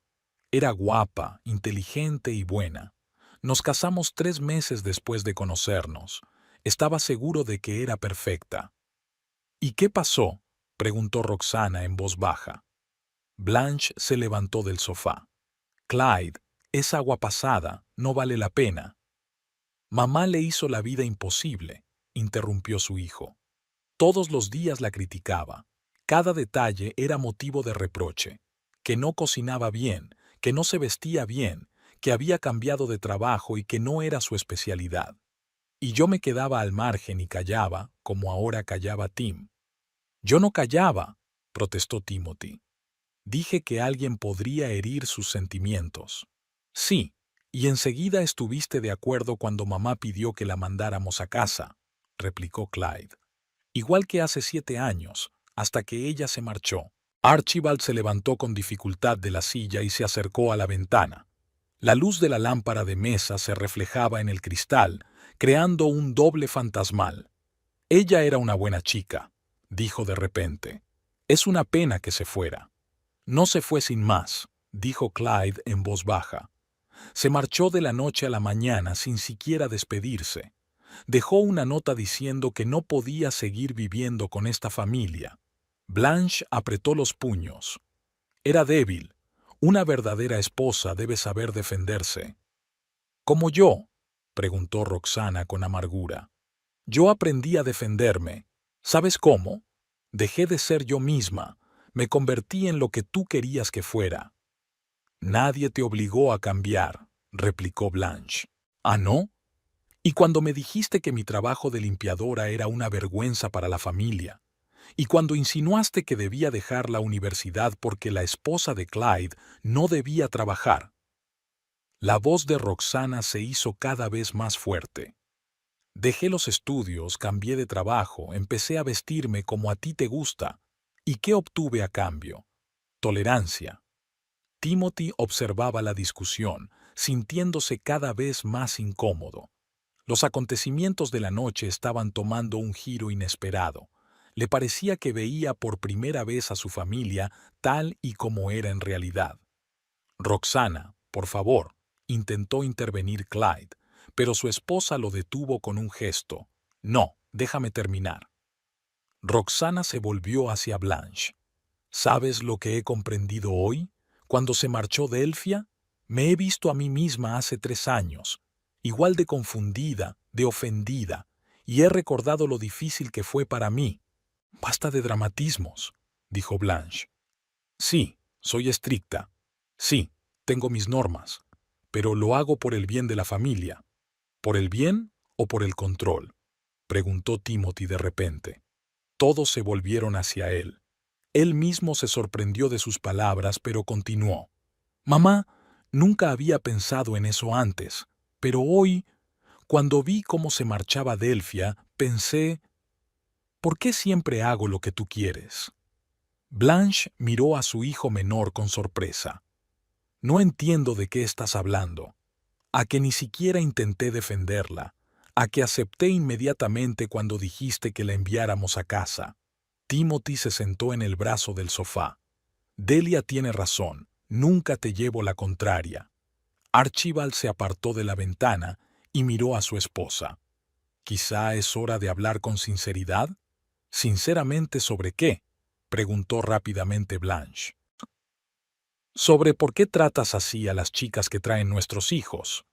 Era guapa, inteligente y buena. Nos casamos 3 meses después de conocernos. Estaba seguro de que era perfecta. ¿Y qué pasó? Preguntó Roxana en voz baja. Blanche se levantó del sofá. Clyde, es agua pasada, no vale la pena. Mamá le hizo la vida imposible, interrumpió su hijo. Todos los días la criticaba. Cada detalle era motivo de reproche. Que no cocinaba bien, que no se vestía bien, que había cambiado de trabajo y que no era su especialidad. Y yo me quedaba al margen y callaba, como ahora callaba Tim. Yo no callaba, protestó Timothy. Dije que alguien podría herir sus sentimientos. Sí, y enseguida estuviste de acuerdo cuando mamá pidió que la mandáramos a casa, replicó Clyde. Igual que hace 7 años, hasta que ella se marchó. Archibald se levantó con dificultad de la silla y se acercó a la ventana. La luz de la lámpara de mesa se reflejaba en el cristal, creando un doble fantasmal. Ella era una buena chica, dijo de repente. Es una pena que se fuera. No se fue sin más, dijo Clyde en voz baja. Se marchó de la noche a la mañana sin siquiera despedirse. Dejó una nota diciendo que no podía seguir viviendo con esta familia. Blanche apretó los puños. Era débil. Una verdadera esposa debe saber defenderse. ¿Como yo?, preguntó Roxana con amargura. Yo aprendí a defenderme. ¿Sabes cómo? Dejé de ser yo misma. Me convertí en lo que tú querías que fuera. Nadie te obligó a cambiar, replicó Blanche. ¿Ah, no? Y cuando me dijiste que mi trabajo de limpiadora era una vergüenza para la familia, y cuando insinuaste que debía dejar la universidad porque la esposa de Clyde no debía trabajar. La voz de Roxana se hizo cada vez más fuerte. Dejé los estudios, cambié de trabajo, empecé a vestirme como a ti te gusta. ¿Y qué obtuve a cambio? Tolerancia. Timothy observaba la discusión, sintiéndose cada vez más incómodo. Los acontecimientos de la noche estaban tomando un giro inesperado. Le parecía que veía por primera vez a su familia tal y como era en realidad. Roxana, por favor, intentó intervenir Clyde, pero su esposa lo detuvo con un gesto. No, déjame terminar. Roxana se volvió hacia Blanche. ¿Sabes lo que he comprendido hoy? Cuando se marchó Delphia, me he visto a mí misma hace 3 años, igual de confundida, de ofendida, y he recordado lo difícil que fue para mí. Basta de dramatismos, dijo Blanche. Sí, soy estricta. Sí, tengo mis normas, pero lo hago por el bien de la familia. ¿Por el bien o por el control?, preguntó Timothy de repente. Todos se volvieron hacia él. Él mismo se sorprendió de sus palabras, pero continuó. Mamá, nunca había pensado en eso antes, pero hoy, cuando vi cómo se marchaba Delphia, pensé, ¿por qué siempre hago lo que tú quieres? Blanche miró a su hijo menor con sorpresa. No entiendo de qué estás hablando. A que ni siquiera intenté defenderla, a que acepté inmediatamente cuando dijiste que la enviáramos a casa. Timothy se sentó en el brazo del sofá. Delia tiene razón, nunca te llevo la contraria. Archibald se apartó de la ventana y miró a su esposa. ¿Quizá es hora de hablar con sinceridad? ¿Sinceramente sobre qué?, preguntó rápidamente Blanche. Sobre por qué tratas así a las chicas que traen nuestros hijos.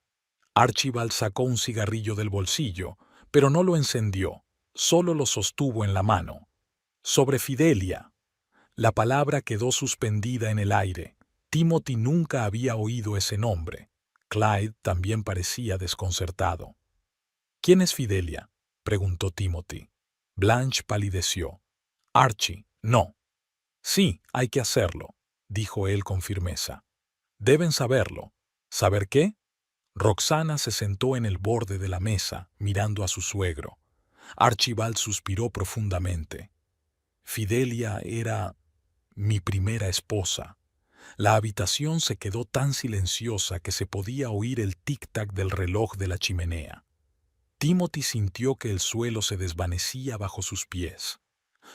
Archibald sacó un cigarrillo del bolsillo, pero no lo encendió, solo lo sostuvo en la mano. Sobre Fidelia. La palabra quedó suspendida en el aire. Timothy nunca había oído ese nombre. Clyde también parecía desconcertado. ¿Quién es Fidelia?, preguntó Timothy. Blanche palideció. Archie, no. Sí, hay que hacerlo, dijo él con firmeza. Deben saberlo. ¿Saber qué? Roxana se sentó en el borde de la mesa, mirando a su suegro. Archibald suspiró profundamente. Fidelia era mi primera esposa. La habitación se quedó tan silenciosa que se podía oír el tic-tac del reloj de la chimenea. Timothy sintió que el suelo se desvanecía bajo sus pies.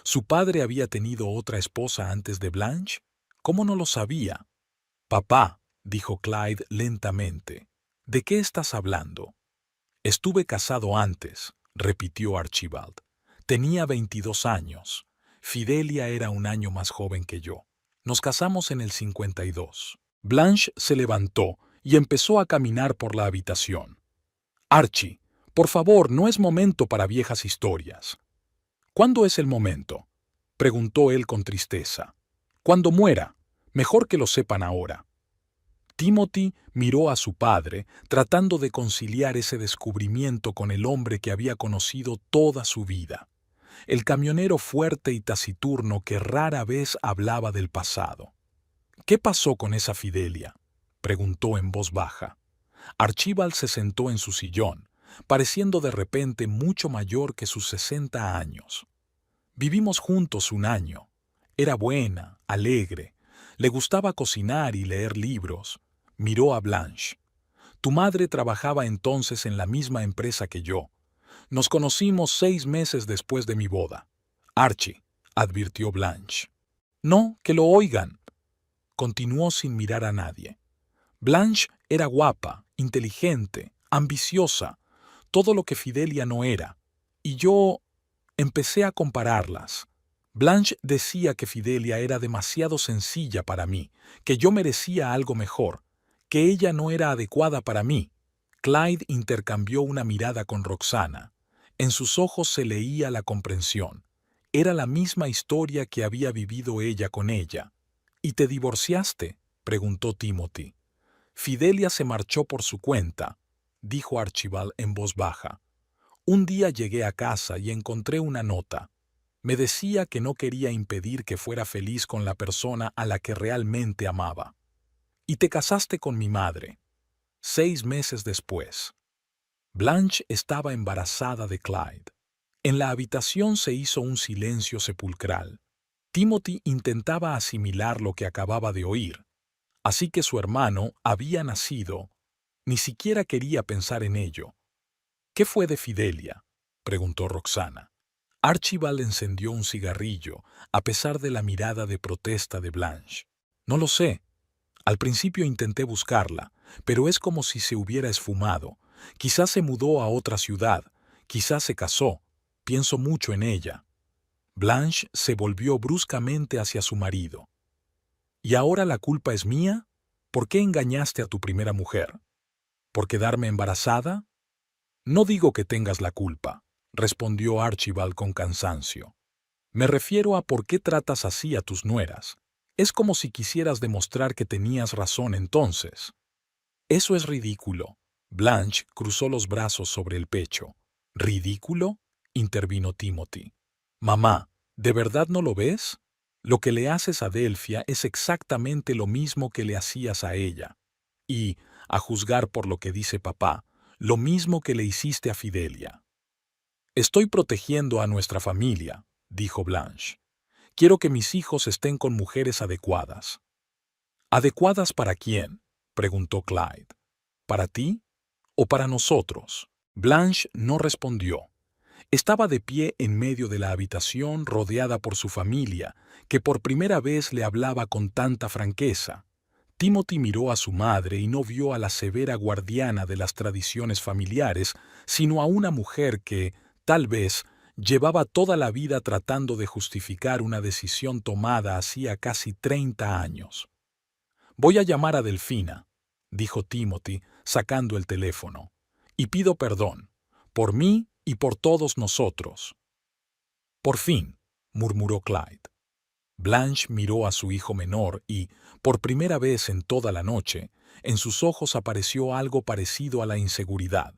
¿Su padre había tenido otra esposa antes de Blanche? ¿Cómo no lo sabía? Papá, dijo Clyde lentamente, ¿de qué estás hablando? Estuve casado antes, repitió Archibald. Tenía 22 años. Fidelia era un año más joven que yo. Nos casamos en el 52. Blanche se levantó y empezó a caminar por la habitación. Archie, por favor, no es momento para viejas historias. ¿Cuándo es el momento?, preguntó él con tristeza. Cuando muera. Mejor que lo sepan ahora. Timothy miró a su padre, tratando de conciliar ese descubrimiento con el hombre que había conocido toda su vida. El camionero fuerte y taciturno que rara vez hablaba del pasado. ¿Qué pasó con esa Fidelia?, preguntó en voz baja. Archibald se sentó en su sillón, pareciendo de repente mucho mayor que sus 60 años. Vivimos juntos un año. Era buena, alegre, le gustaba cocinar y leer libros. Miró a Blanche. Tu madre trabajaba entonces en la misma empresa que yo. Nos conocimos 6 meses después de mi boda. Archie, advirtió Blanche. No, que lo oigan. Continuó sin mirar a nadie. Blanche era guapa, inteligente, ambiciosa, todo lo que Fidelia no era. Y yo empecé a compararlas. Blanche decía que Fidelia era demasiado sencilla para mí, que yo merecía algo mejor, que ella no era adecuada para mí. Clyde intercambió una mirada con Roxana. En sus ojos se leía la comprensión. Era la misma historia que había vivido ella con ella. ¿Y te divorciaste?, preguntó Timothy. Fidelia se marchó por su cuenta, dijo Archibald en voz baja. Un día llegué a casa y encontré una nota. Me decía que no quería impedir que fuera feliz con la persona a la que realmente amaba. Y te casaste con mi madre. 6 meses después. Blanche estaba embarazada de Clyde. En la habitación se hizo un silencio sepulcral. Timothy intentaba asimilar lo que acababa de oír. Así que su hermano había nacido. Ni siquiera quería pensar en ello. ¿Qué fue de Fidelia?, preguntó Roxana. Archibald encendió un cigarrillo, a pesar de la mirada de protesta de Blanche. No lo sé. Al principio intenté buscarla, pero es como si se hubiera esfumado. Quizás se mudó a otra ciudad, quizás se casó. Pienso mucho en ella. Blanche se volvió bruscamente hacia su marido. ¿Y ahora la culpa es mía? ¿Por qué engañaste a tu primera mujer? ¿Por quedarme embarazada? No digo que tengas la culpa, respondió Archibald con cansancio. Me refiero a por qué tratas así a tus nueras. Es como si quisieras demostrar que tenías razón entonces. Eso es ridículo. Blanche cruzó los brazos sobre el pecho. ¿Ridículo?, intervino Timothy. Mamá, ¿de verdad no lo ves? Lo que le haces a Delphia es exactamente lo mismo que le hacías a ella. Y, a juzgar por lo que dice papá, lo mismo que le hiciste a Fidelia. Estoy protegiendo a nuestra familia, dijo Blanche. Quiero que mis hijos estén con mujeres adecuadas. ¿Adecuadas para quién?, preguntó Clyde. ¿Para ti o para nosotros? Blanche no respondió. Estaba de pie en medio de la habitación rodeada por su familia, que por primera vez le hablaba con tanta franqueza. Timothy miró a su madre y no vio a la severa guardiana de las tradiciones familiares, sino a una mujer que, tal vez, llevaba toda la vida tratando de justificar una decisión tomada hacía casi 30 años. «Voy a llamar a Delfina», dijo Timothy, sacando el teléfono, «y pido perdón, por mí y por todos nosotros». «Por fin», murmuró Clyde. Blanche miró a su hijo menor y, por primera vez en toda la noche, en sus ojos apareció algo parecido a la inseguridad.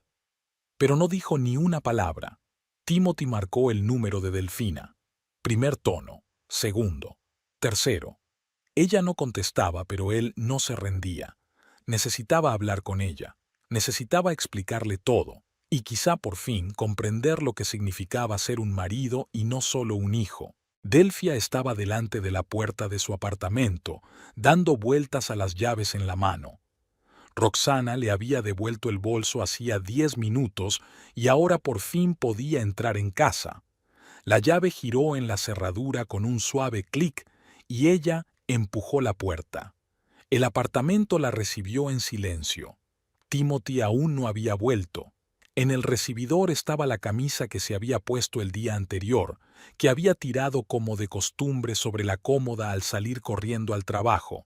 Pero no dijo ni una palabra. Timothy marcó el número de Delfina. Primer tono, segundo, tercero. Ella no contestaba, pero él no se rendía. Necesitaba hablar con ella. Necesitaba explicarle todo, y quizá por fin comprender lo que significaba ser un marido y no solo un hijo. Delphia estaba delante de la puerta de su apartamento, dando vueltas a las llaves en la mano. Roxana le había devuelto el bolso hacía 10 minutos y ahora por fin podía entrar en casa. La llave giró en la cerradura con un suave clic y ella empujó la puerta. El apartamento la recibió en silencio. Timothy aún no había vuelto. En el recibidor estaba la camisa que se había puesto el día anterior, que había tirado como de costumbre sobre la cómoda al salir corriendo al trabajo.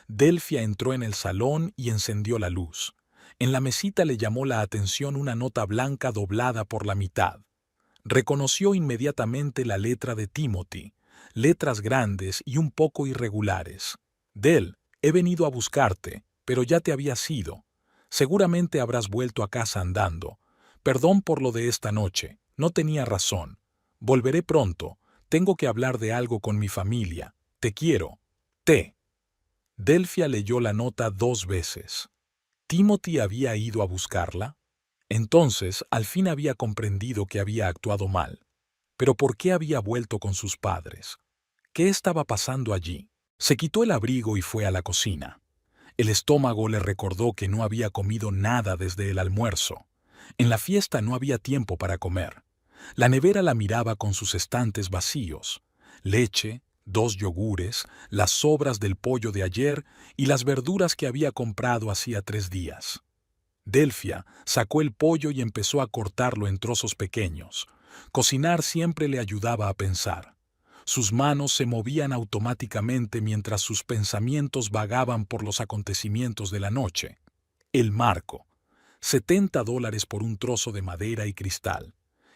Delphia entró en el salón y encendió la luz. En la mesita le llamó la atención una nota blanca doblada por la mitad. Reconoció inmediatamente la letra de Timothy, letras grandes y un poco irregulares. «Del, he venido a buscarte, pero ya te habías ido. Seguramente habrás vuelto a casa andando. Perdón por lo de esta noche, no tenía razón. Volveré pronto, tengo que hablar de algo con mi familia. Te quiero. T». Delphia leyó la nota 2 veces. ¿Timothy había ido a buscarla? Entonces, al fin había comprendido que había actuado mal. ¿Pero por qué había vuelto con sus padres? ¿Qué estaba pasando allí? Se quitó el abrigo y fue a la cocina. El estómago le recordó que no había comido nada desde el almuerzo. En la fiesta no había tiempo para comer. La nevera la miraba con sus estantes vacíos. Leche, 2 yogures, las sobras del pollo de ayer y las verduras que había comprado hacía 3 días. Delphia sacó el pollo y empezó a cortarlo en trozos pequeños. Cocinar siempre le ayudaba a pensar. Sus manos se movían automáticamente mientras sus pensamientos vagaban por los acontecimientos de la noche. El marco. $70 por un trozo de madera y cristal.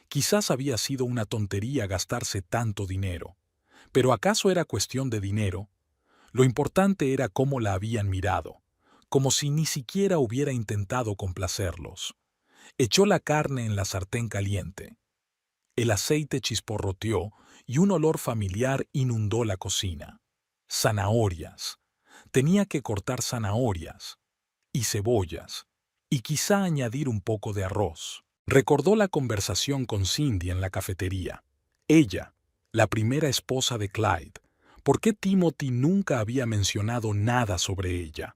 Quizás había sido una tontería gastarse tanto dinero. ¿Pero acaso era cuestión de dinero? Lo importante era cómo la habían mirado, como si ni siquiera hubiera intentado complacerlos. Echó la carne en la sartén caliente. El aceite chisporroteó y un olor familiar inundó la cocina. Zanahorias. Tenía que cortar zanahorias. Y cebollas. Y quizá añadir un poco de arroz. Recordó la conversación con Cindy en la cafetería. Ella, la primera esposa de Clyde. ¿Por qué Timothy nunca había mencionado nada sobre ella?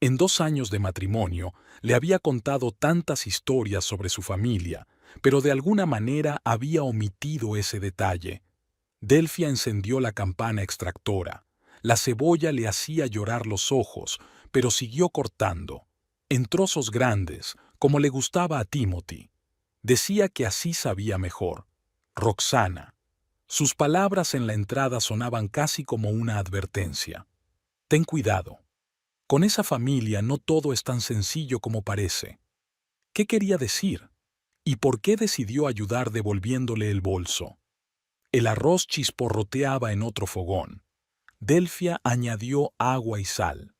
En 2 años de matrimonio le había contado tantas historias sobre su familia, pero de alguna manera había omitido ese detalle. Delphia encendió la campana extractora. La cebolla le hacía llorar los ojos, pero siguió cortando, en trozos grandes, como le gustaba a Timothy. Decía que así sabía mejor. Roxana. Sus palabras en la entrada sonaban casi como una advertencia. Ten cuidado. Con esa familia no todo es tan sencillo como parece. ¿Qué quería decir? ¿Y por qué decidió ayudar devolviéndole el bolso? El arroz chisporroteaba en otro fogón. Delphia añadió agua y sal.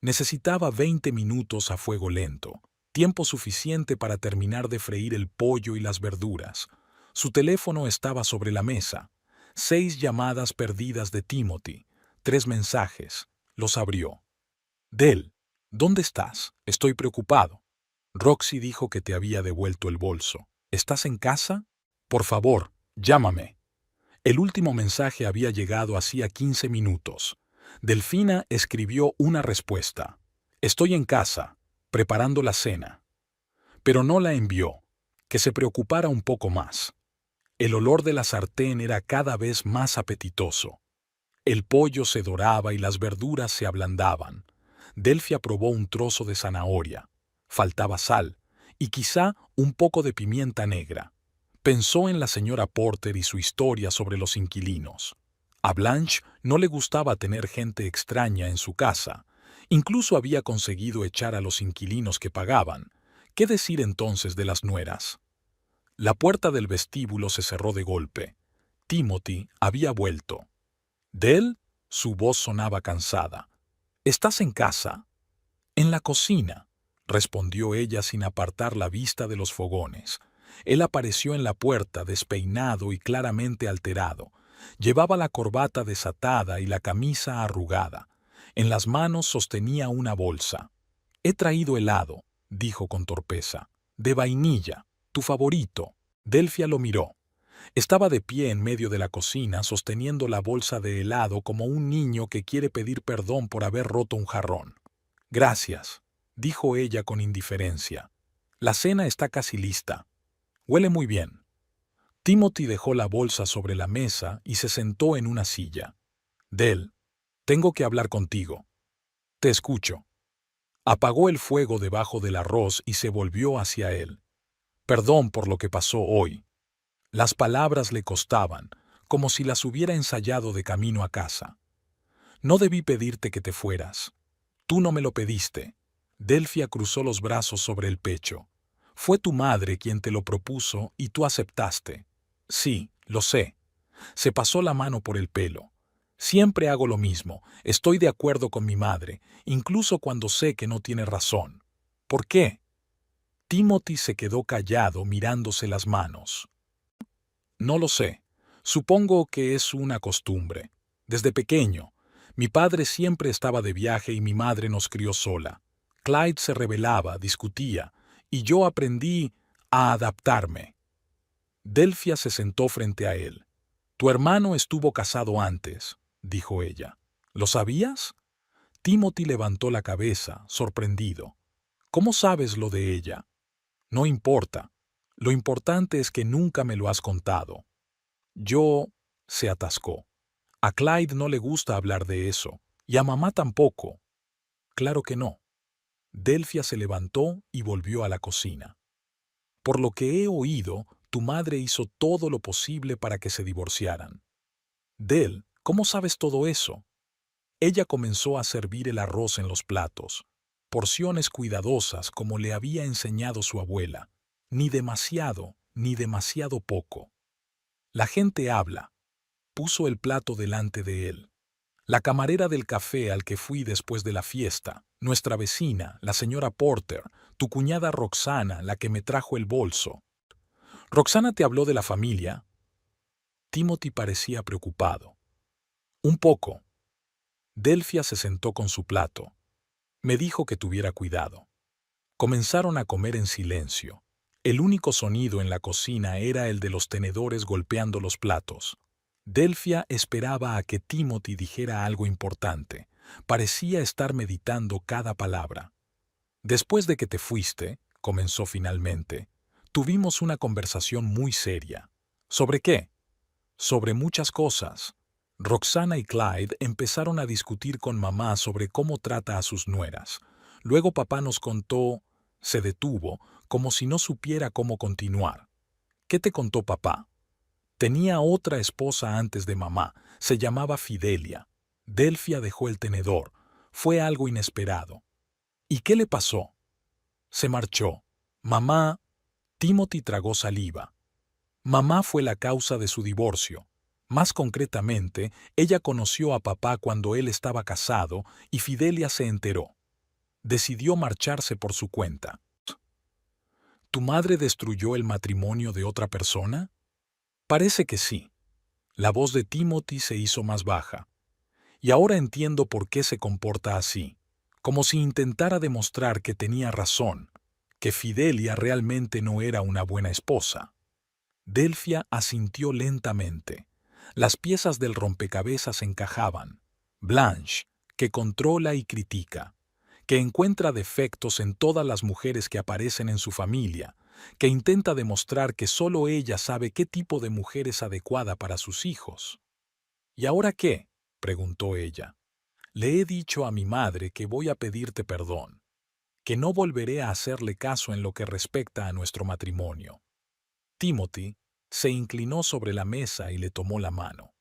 Necesitaba 20 minutos a fuego lento, tiempo suficiente para terminar de freír el pollo y las verduras. Su teléfono estaba sobre la mesa. 6 llamadas perdidas de Timothy, 3 mensajes. Los abrió. Del, ¿dónde estás? Estoy preocupado. Roxy dijo que te había devuelto el bolso. ¿Estás en casa? Por favor, llámame. El último mensaje había llegado hacía 15 minutos. Delfina escribió una respuesta. Estoy en casa, preparando la cena. Pero no la envió. Que se preocupara un poco más. El olor de la sartén era cada vez más apetitoso. El pollo se doraba y las verduras se ablandaban. Delphia probó un trozo de zanahoria. Faltaba sal y quizá un poco de pimienta negra. Pensó en la señora Porter y su historia sobre los inquilinos. A Blanche no le gustaba tener gente extraña en su casa. Incluso había conseguido echar a los inquilinos que pagaban. ¿Qué decir entonces de las nueras? La puerta del vestíbulo se cerró de golpe. Timothy había vuelto. ¿Dell? Su voz sonaba cansada. ¿Estás en casa? En la cocina, respondió ella sin apartar la vista de los fogones. Él apareció en la puerta, despeinado y claramente alterado. Llevaba la corbata desatada y la camisa arrugada. En las manos sostenía una bolsa. «He traído helado», dijo con torpeza. «De vainilla, tu favorito». Delphia lo miró. Estaba de pie en medio de la cocina, sosteniendo la bolsa de helado como un niño que quiere pedir perdón por haber roto un jarrón. «Gracias», dijo ella con indiferencia. «La cena está casi lista. Huele muy bien». Timothy dejó la bolsa sobre la mesa y se sentó en una silla. «Dell, tengo que hablar contigo». «Te escucho». Apagó el fuego debajo del arroz y se volvió hacia él. «Perdón por lo que pasó hoy». Las palabras le costaban, como si las hubiera ensayado de camino a casa. «No debí pedirte que te fueras. Tú no me lo pediste». Delphia cruzó los brazos sobre el pecho. «Fue tu madre quien te lo propuso y tú aceptaste». «Sí, lo sé». Se pasó la mano por el pelo. «Siempre hago lo mismo. Estoy de acuerdo con mi madre, incluso cuando sé que no tiene razón». «¿Por qué?» Timothy se quedó callado mirándose las manos. «No lo sé. Supongo que es una costumbre. Desde pequeño. Mi padre siempre estaba de viaje y mi madre nos crió sola. Clyde se rebelaba, discutía, y yo aprendí a adaptarme». Delphia se sentó frente a él. «Tu hermano estuvo casado antes», dijo ella. «¿Lo sabías?» Timothy levantó la cabeza, sorprendido. «¿Cómo sabes lo de ella?» «No importa. Lo importante es que nunca me lo has contado». «Yo...» se atascó. «A Clyde no le gusta hablar de eso, y a mamá tampoco». «Claro que no». Delphia se levantó y volvió a la cocina. «Por lo que he oído, tu madre hizo todo lo posible para que se divorciaran». «Dell, ¿cómo sabes todo eso?» Ella comenzó a servir el arroz en los platos, porciones cuidadosas como le había enseñado su abuela, ni demasiado poco. «La gente habla». Puso el plato delante de él. «La camarera del café al que fui después de la fiesta, nuestra vecina, la señora Porter, tu cuñada Roxana, la que me trajo el bolso». «¿Roxana te habló de la familia?» Timothy parecía preocupado. «Un poco». Delphia se sentó con su plato. Me dijo que tuviera cuidado. Comenzaron a comer en silencio. El único sonido en la cocina era el de los tenedores golpeando los platos. Delphia esperaba a que Timothy dijera algo importante. Parecía estar meditando cada palabra. «Después de que te fuiste», comenzó finalmente, «tuvimos una conversación muy seria». «¿Sobre qué?» «Sobre muchas cosas». Roxana y Clyde empezaron a discutir con mamá sobre cómo trata a sus nueras. Luego papá nos contó... Se detuvo, como si no supiera cómo continuar. «¿Qué te contó papá?» «Tenía otra esposa antes de mamá. Se llamaba Fidelia». Delphia dejó el tenedor. Fue algo inesperado. «¿Y qué le pasó?» «Se marchó. Mamá...» Timothy tragó saliva. «Mamá fue la causa de su divorcio. Más concretamente, ella conoció a papá cuando él estaba casado y Fidelia se enteró. Decidió marcharse por su cuenta». «¿Tu madre destruyó el matrimonio de otra persona?» «Parece que sí». La voz de Timothy se hizo más baja. «Y ahora entiendo por qué se comporta así, como si intentara demostrar que tenía razón, que Fidelia realmente no era una buena esposa». Delphia asintió lentamente. Las piezas del rompecabezas encajaban. Blanche, que controla y critica, que encuentra defectos en todas las mujeres que aparecen en su familia, que intenta demostrar que solo ella sabe qué tipo de mujer es adecuada para sus hijos. ¿Y ahora qué?, preguntó ella. Le he dicho a mi madre que voy a pedirte perdón, que no volveré a hacerle caso en lo que respecta a nuestro matrimonio. Timothy se inclinó sobre la mesa y le tomó la mano.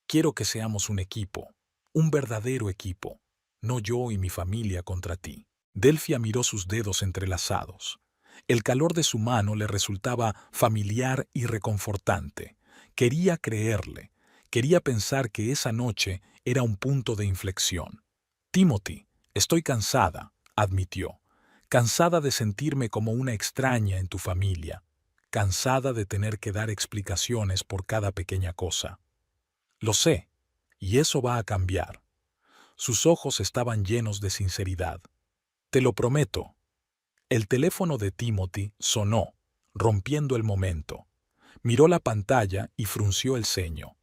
Quiero que seamos un equipo, un verdadero equipo, no yo y mi familia contra ti. Delphia miró sus dedos entrelazados. El calor de su mano le resultaba familiar y reconfortante. Quería creerle, quería pensar que esa noche era un punto de inflexión. Timothy, estoy cansada, admitió. Cansada de sentirme como una extraña en tu familia. Cansada de tener que dar explicaciones por cada pequeña cosa. Lo sé, y eso va a cambiar. Sus ojos estaban llenos de sinceridad. Te lo prometo. El teléfono de Timothy sonó, rompiendo el momento. Miró la pantalla y frunció el ceño.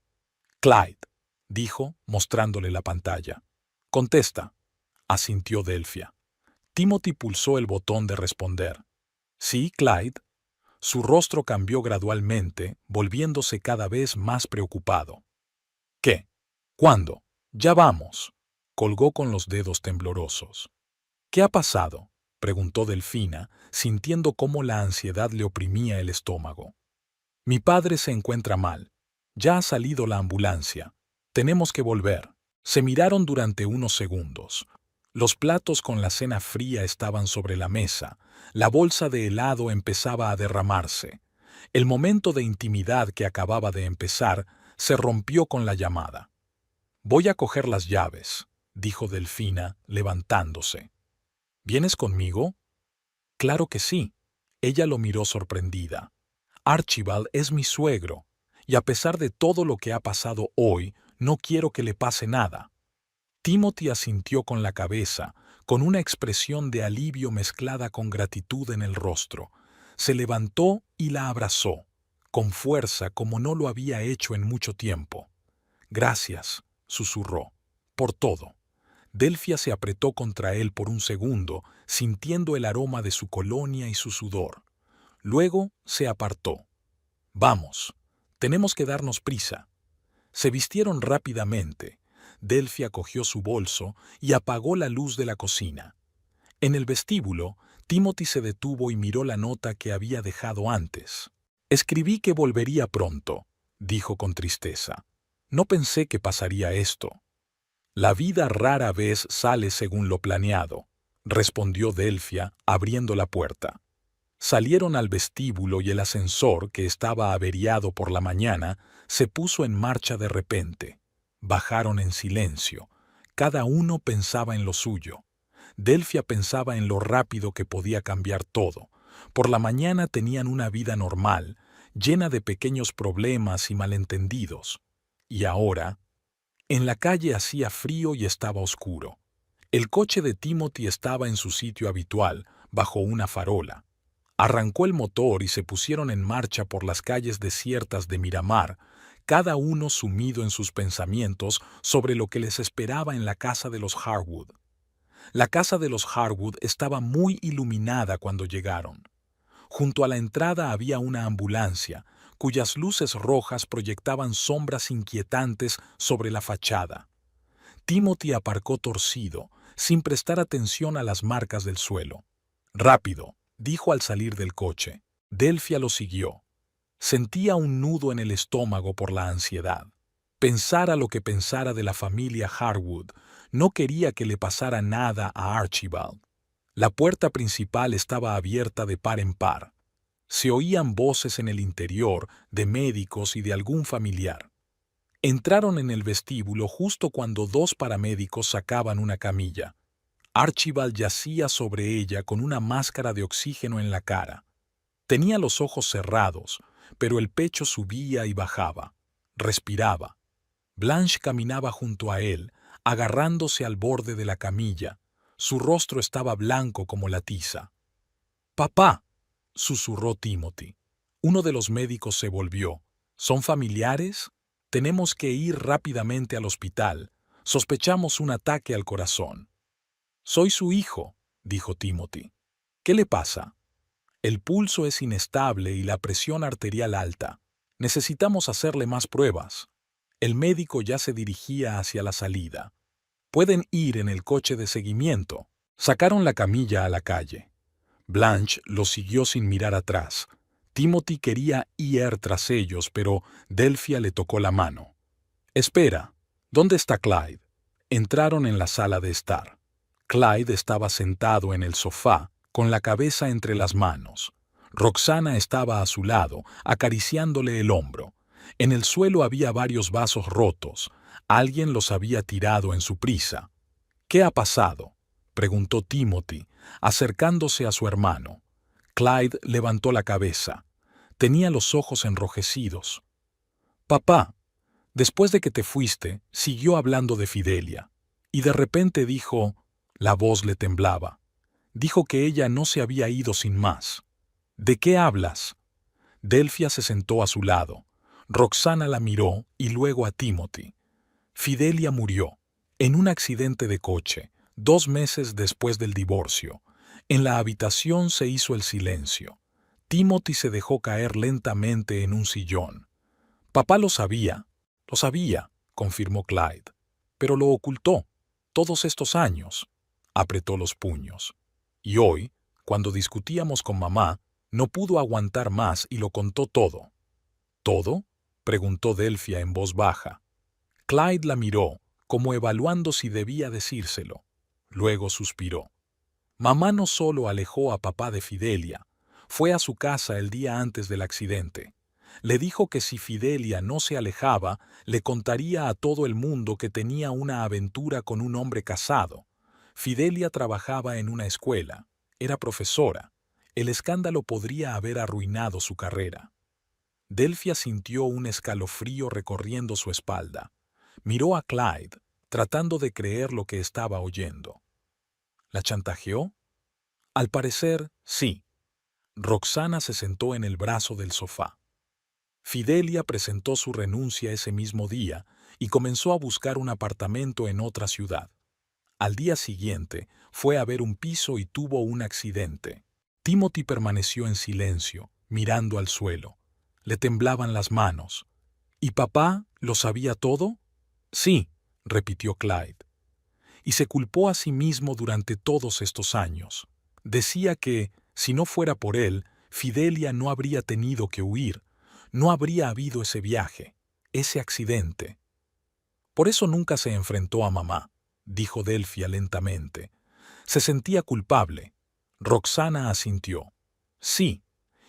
Clyde, dijo, mostrándole la pantalla. Contesta, asintió Delphia. Timothy pulsó el botón de responder. Sí, Clyde. Su rostro cambió gradualmente, volviéndose cada vez más preocupado. ¿Qué? ¿Cuándo? Ya vamos. Colgó con los dedos temblorosos. ¿Qué ha pasado?, preguntó Delfina, sintiendo cómo la ansiedad le oprimía el estómago. Mi padre se encuentra mal. Ya ha salido la ambulancia. Tenemos que volver. Se miraron durante unos segundos. Los platos con la cena fría estaban sobre la mesa. La bolsa de helado empezaba a derramarse. El momento de intimidad que acababa de empezar se rompió con la llamada. Voy a coger las llaves, dijo Delfina, levantándose. ¿Vienes conmigo? Claro que sí. Ella lo miró sorprendida. Archibald es mi suegro, y a pesar de todo lo que ha pasado hoy, no quiero que le pase nada. Timothy asintió con la cabeza, con una expresión de alivio mezclada con gratitud en el rostro. Se levantó y la abrazó, con fuerza como no lo había hecho en mucho tiempo. Gracias, susurró, por todo. Delphia se apretó contra él por un segundo, sintiendo el aroma de su colonia y su sudor. Luego se apartó. Vamos, tenemos que darnos prisa. Se vistieron rápidamente. Delphia cogió su bolso y apagó la luz de la cocina. En el vestíbulo, Timothy se detuvo y miró la nota que había dejado antes. Escribí que volvería pronto, dijo con tristeza. No pensé que pasaría esto. La vida rara vez sale según lo planeado, respondió Delphia, abriendo la puerta. Salieron al vestíbulo y el ascensor, que estaba averiado por la mañana, se puso en marcha de repente. Bajaron en silencio. Cada uno pensaba en lo suyo. Delphia pensaba en lo rápido que podía cambiar todo. Por la mañana tenían una vida normal, llena de pequeños problemas y malentendidos. Y ahora, en la calle hacía frío y estaba oscuro. El coche de Timothy estaba en su sitio habitual, bajo una farola. Arrancó el motor y se pusieron en marcha por las calles desiertas de Miramar, cada uno sumido en sus pensamientos sobre lo que les esperaba en la casa de los Harwood. La casa de los Harwood estaba muy iluminada cuando llegaron. Junto a la entrada había una ambulancia, cuyas luces rojas proyectaban sombras inquietantes sobre la fachada. Timothy aparcó torcido, sin prestar atención a las marcas del suelo. «Rápido», dijo al salir del coche. Delphia lo siguió. Sentía un nudo en el estómago por la ansiedad. Pensara lo que pensara de la familia Harwood, no quería que le pasara nada a Archibald. La puerta principal estaba abierta de par en par. Se oían voces en el interior de médicos y de algún familiar. Entraron en el vestíbulo justo cuando dos paramédicos sacaban una camilla. Archibald yacía sobre ella con una máscara de oxígeno en la cara. Tenía los ojos cerrados, pero el pecho subía y bajaba. Respiraba. Blanche caminaba junto a él, agarrándose al borde de la camilla. Su rostro estaba blanco como la tiza. «Papá», susurró Timothy. Uno de los médicos se volvió. «¿Son familiares? Tenemos que ir rápidamente al hospital. Sospechamos un ataque al corazón». «Soy su hijo», dijo Timothy. «¿Qué le pasa?» El pulso es inestable y la presión arterial alta. Necesitamos hacerle más pruebas. El médico ya se dirigía hacia la salida. Pueden ir en el coche de seguimiento. Sacaron la camilla a la calle. Blanche los siguió sin mirar atrás. Timothy quería ir tras ellos, pero Delphia le tocó la mano. «Espera, ¿dónde está Clyde?» Entraron en la sala de estar. Clyde estaba sentado en el sofá, con la cabeza entre las manos. Roxana estaba a su lado, acariciándole el hombro. En el suelo había varios vasos rotos. Alguien los había tirado en su prisa. «¿Qué ha pasado?», preguntó Timothy, acercándose a su hermano. Clyde levantó la cabeza. Tenía los ojos enrojecidos. «Papá, después de que te fuiste, siguió hablando de Fidelia. Y de repente dijo...» La voz le temblaba. Dijo que ella no se había ido sin más. «¿De qué hablas?». Delphia se sentó a su lado. Roxana la miró y luego a Timothy. «Fidelia murió, en un accidente de coche, 2 meses después del divorcio». En la habitación se hizo el silencio. Timothy se dejó caer lentamente en un sillón. «Papá lo sabía, confirmó Clyde. «Pero lo ocultó, todos estos años». Apretó los puños. «Y hoy, cuando discutíamos con mamá, no pudo aguantar más y lo contó todo». «¿Todo?», preguntó Delphia en voz baja. Clyde la miró, como evaluando si debía decírselo. Luego suspiró. «Mamá no solo alejó a papá de Fidelia, fue a su casa el día antes del accidente. Le dijo que si Fidelia no se alejaba, le contaría a todo el mundo que tenía una aventura con un hombre casado. Fidelia trabajaba en una escuela, era profesora. El escándalo podría haber arruinado su carrera». Delphia sintió un escalofrío recorriendo su espalda. Miró a Clyde, tratando de creer lo que estaba oyendo. ¿La chantajeó? Al parecer, sí. Roxana se sentó en el brazo del sofá. Fidelia presentó su renuncia ese mismo día y comenzó a buscar un apartamento en otra ciudad. Al día siguiente, fue a ver un piso y tuvo un accidente. Timothy permaneció en silencio, mirando al suelo. Le temblaban las manos. ¿Y papá lo sabía todo? Sí, repitió Clyde. Y se culpó a sí mismo durante todos estos años. Decía que, si no fuera por él, Fidelia no habría tenido que huir, no habría habido ese viaje, ese accidente. Por eso nunca se enfrentó a mamá, dijo Delphia lentamente. Se sentía culpable. Roxana asintió. Sí,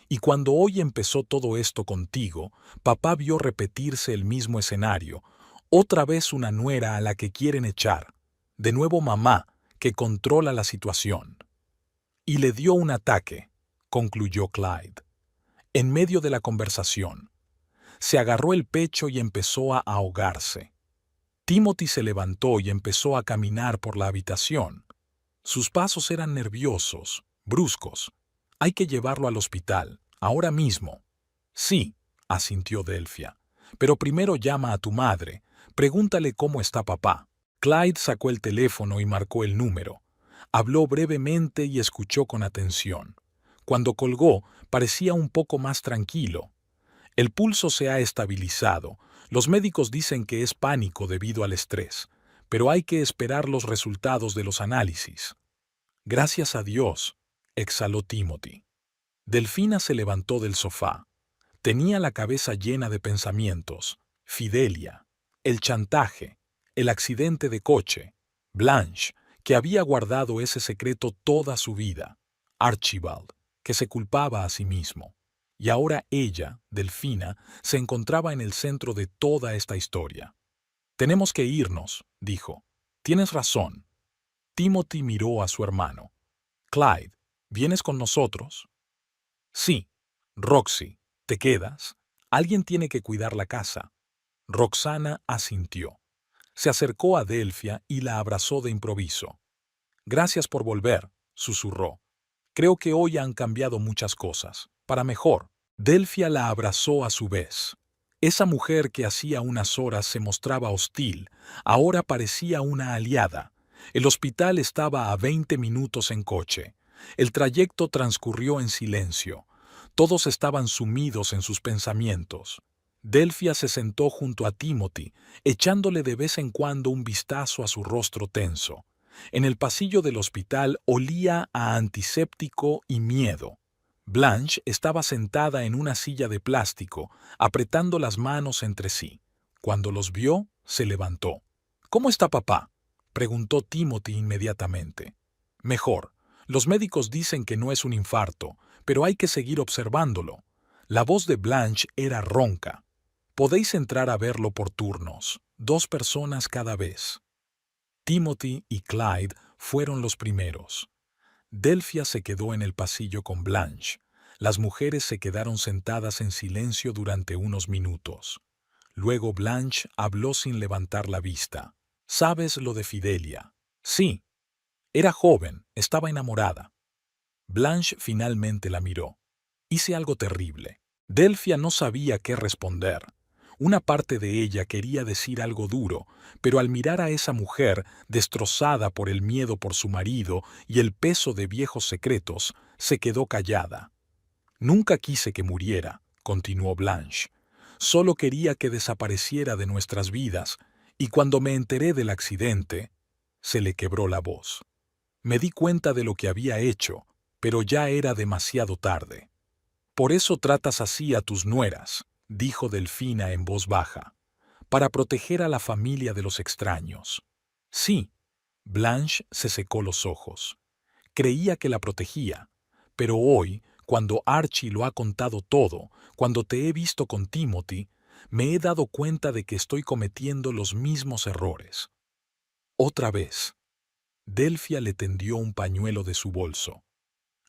y cuando hoy empezó todo esto contigo, papá vio repetirse el mismo escenario, otra vez una nuera a la que quieren echar, de nuevo mamá, que controla la situación. Y le dio un ataque, concluyó Clyde. En medio de la conversación, se agarró el pecho y empezó a ahogarse. Timothy se levantó y empezó a caminar por la habitación. Sus pasos eran nerviosos, bruscos. Hay que llevarlo al hospital, ahora mismo. Sí, asintió Delphia. Pero primero llama a tu madre. Pregúntale cómo está papá. Clyde sacó el teléfono y marcó el número. Habló brevemente y escuchó con atención. Cuando colgó, parecía un poco más tranquilo. El pulso se ha estabilizado. Los médicos dicen que es pánico debido al estrés, pero hay que esperar los resultados de los análisis. Gracias a Dios, exhaló Timothy. Delfina se levantó del sofá. Tenía la cabeza llena de pensamientos. Fidelia, el chantaje, el accidente de coche, Blanche, que había guardado ese secreto toda su vida, Archibald, que se culpaba a sí mismo. Y ahora ella, Delfina, se encontraba en el centro de toda esta historia. «Tenemos que irnos», dijo. «Tienes razón». Timothy miró a su hermano. «Clyde, ¿vienes con nosotros?» «Sí». «Roxy, ¿te quedas? Alguien tiene que cuidar la casa». Roxana asintió. Se acercó a Delphia y la abrazó de improviso. «Gracias por volver», susurró. «Creo que hoy han cambiado muchas cosas, para mejor». Delphia la abrazó a su vez. Esa mujer que hacía unas horas se mostraba hostil, ahora parecía una aliada. El hospital estaba a 20 minutos en coche. El trayecto transcurrió en silencio. Todos estaban sumidos en sus pensamientos. Delphia se sentó junto a Timothy, echándole de vez en cuando un vistazo a su rostro tenso. En el pasillo del hospital olía a antiséptico y miedo. Blanche estaba sentada en una silla de plástico, apretando las manos entre sí. Cuando los vio, se levantó. «¿Cómo está papá?», preguntó Timothy inmediatamente. «Mejor. Los médicos dicen que no es un infarto, pero hay que seguir observándolo». La voz de Blanche era ronca. «Podéis entrar a verlo por turnos, 2 personas cada vez». Timothy y Clyde fueron los primeros. Delphia se quedó en el pasillo con Blanche. Las mujeres se quedaron sentadas en silencio durante unos minutos. Luego Blanche habló sin levantar la vista. «¿Sabes lo de Fidelia?» «Sí. Era joven, estaba enamorada». Blanche finalmente la miró. «Hice algo terrible». Delphia no sabía qué responder. Una parte de ella quería decir algo duro, pero al mirar a esa mujer, destrozada por el miedo por su marido y el peso de viejos secretos, se quedó callada. «Nunca quise que muriera», continuó Blanche. «Solo quería que desapareciera de nuestras vidas, y cuando me enteré del accidente...» Se le quebró la voz. «Me di cuenta de lo que había hecho, pero ya era demasiado tarde». «Por eso tratas así a tus nueras», dijo Delfina en voz baja, «para proteger a la familia de los extraños». «Sí». Blanche se secó los ojos. Creía que la protegía, pero hoy, cuando Archie lo ha contado todo, cuando te he visto con Timothy, me he dado cuenta de que estoy cometiendo los mismos errores. Otra vez. Delphia le tendió un pañuelo de su bolso.